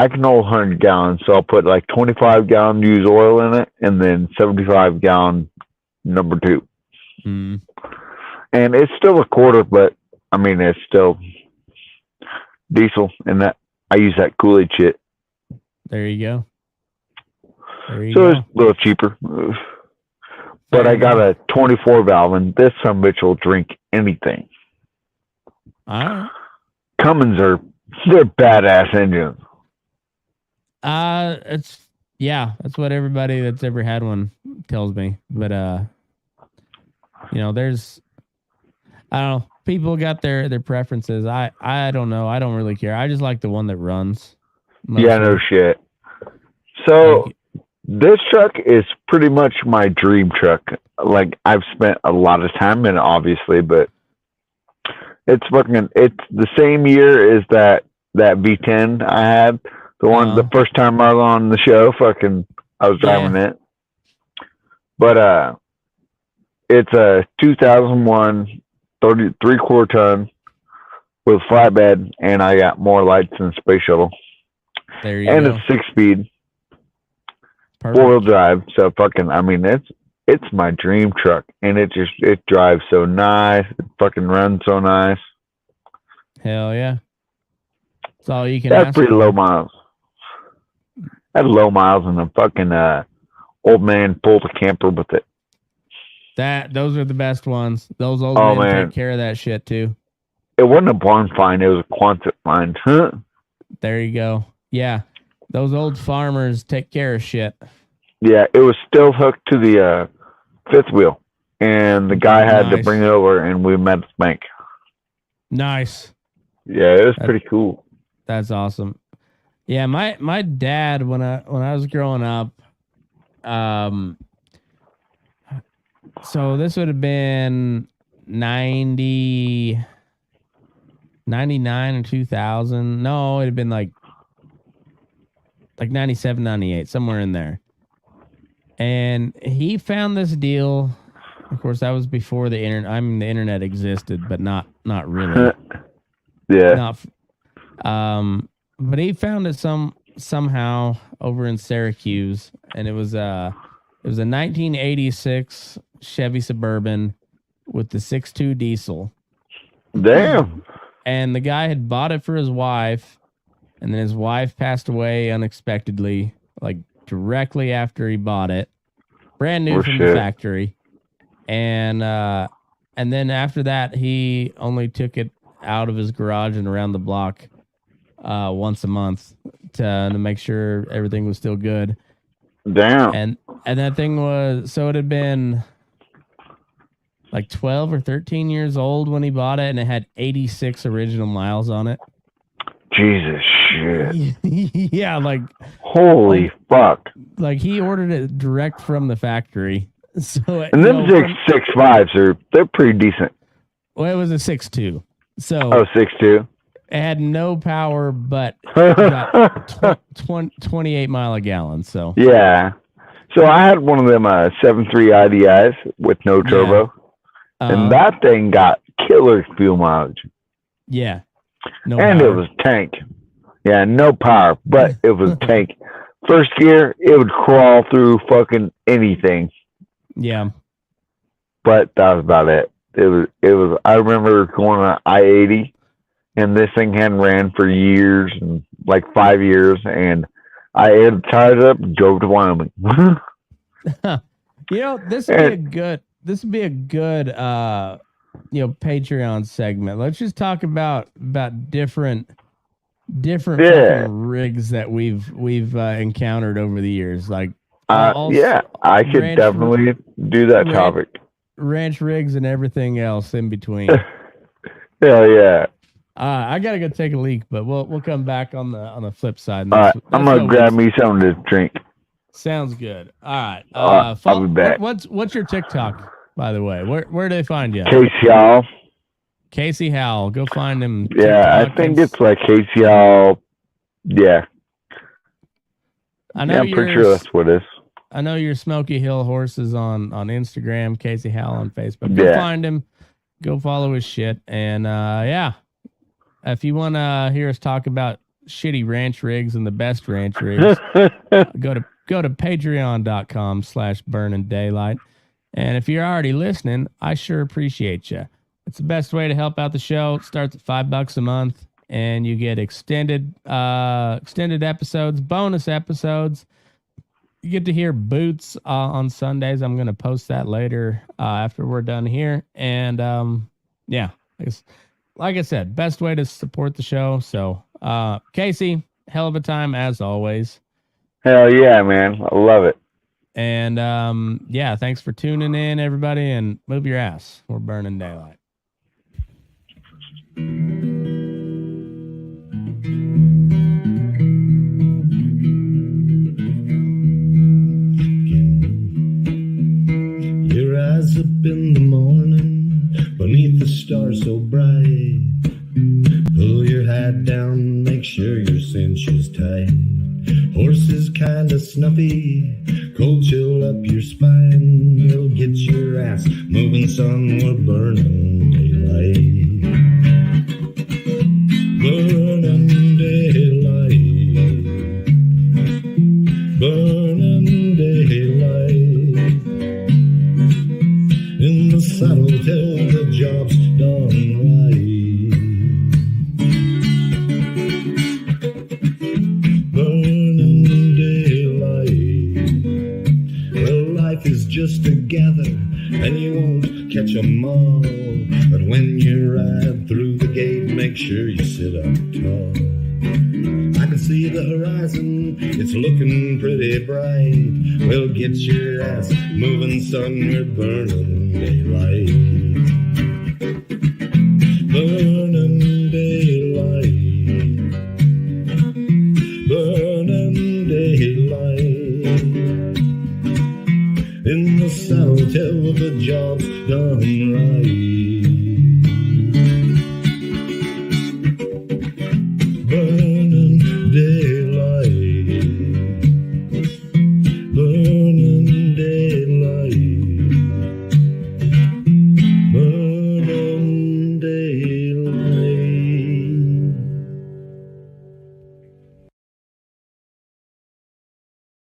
can hold 100 gallons, so I'll put 25-gallon used oil in it, and then 75-gallon number 2. Mm. And it's still a quarter, but I mean it's still diesel, and that I use that Kool-Aid shit. There you go. It's a little cheaper. But I got a 24 valve, and this son-of-a-bitch will drink anything. All right. Cummins they're badass engines. That's what everybody that's ever had one tells me. But there's, I don't know, people got their preferences. I don't know. I don't really care. I just like the one that runs. Mostly. Yeah, no shit. So this truck is pretty much my dream truck. I've spent a lot of time in it, obviously, but it's the same year as that V10 I had. The one, the first time I was on the show, I was driving it. But it's a 2001 3/4 ton with flatbed, and I got more lights than Space Shuttle. There you go. And it's 6-speed, 4-wheel drive. So it's my dream truck, and it drives so nice. It runs so nice. Hell yeah! That's all you can. That's pretty low miles. I had low miles, and a old man pulled a camper with it. Those are the best ones. Those old men take care of that shit too. It wasn't a barn find; it was a Quonset find. Huh? There you go. Yeah, those old farmers take care of shit. Yeah, it was still hooked to the 5th wheel, and the guy had to bring it over, and we met at the bank. Nice. Yeah, it was pretty cool. That's awesome. Yeah, my dad when I was growing up, so this would have been 99 or 2000. No, it'd have been like 97, 98, somewhere in there. And he found this deal. Of course, that was before the internet. I mean, the internet existed, but not really. Yeah. But he found it somehow over in Syracuse, and it was a 1986 Chevy Suburban with the 6.2 diesel. Damn. And the guy had bought it for his wife, and then his wife passed away unexpectedly, directly after he bought it, brand new from the factory. And then after that, he only took it out of his garage and around the block once a month to make sure everything was still good. Damn. And that thing it had been 12 or 13 years old when he bought it, and it had 86 original miles on it. Jesus shit. Yeah, holy fuck. He ordered it direct from the factory. So and them 6.5s they're pretty decent. Well, it was a 6.2. So 6.2. It had no power, but it got 28 mile a gallon. So yeah. So I had one of them 7.3 IDIs with no turbo, and that thing got killer fuel mileage. Yeah. No and power. It was tank. Yeah, no power, but it was tank. First gear, it would crawl through fucking anything. Yeah. But that was about it. It was. I remember going on I-80, and this thing hadn't ran for years, and like 5 years, and I aired the tires up and drove to Wyoming. This would be a good Patreon segment. Let's just talk about different fucking rigs that we've encountered over the years. Like I could definitely do that topic. Ranch rigs and everything else in between. Hell yeah. I gotta go take a leak, but we'll come back on the flip side. All right, I'm gonna grab me something to drink. Sounds good. All right. I'll be back. What's your TikTok, by the way? Where do they find you? Casey Howell. Casey Howell. Go find him. Yeah, TikTok. I think it's like Casey Howell. Yeah. I'm pretty sure that's what it is. I know your Smoky Hill Horses on Instagram, Casey Howell on Facebook. Go find him. Go follow his shit. And if you want to hear us talk about shitty ranch rigs and the best ranch rigs, go to patreon.com/burning-daylight. And if you're already listening, I sure appreciate you. It's the best way to help out the show. It starts at $5 a month, and you get extended episodes, bonus episodes. You get to hear Boots on Sundays. I'm going to post that later after we're done here. And like I said, best way to support the show. So, Casey, hell of a time as always. Hell yeah, man. I love it. And thanks for tuning in, everybody, and move your ass. We're burning daylight. Your eyes up in the morning, beneath the stars so bright. Pull your hat down, make sure your cinch is tight. Horses kinda snuffy, cold chill up your spine. It'll get your ass moving, son, we're burning daylight. Burning daylight. Burning daylight. In the saddle till the job's done right. Burning daylight. Well, life is just a gather, and you won't catch 'em all. But when you ride through the gate, make sure you sit up tall. I can see the horizon, it's looking pretty bright. Well, get your ass moving, son, we're burning daylight.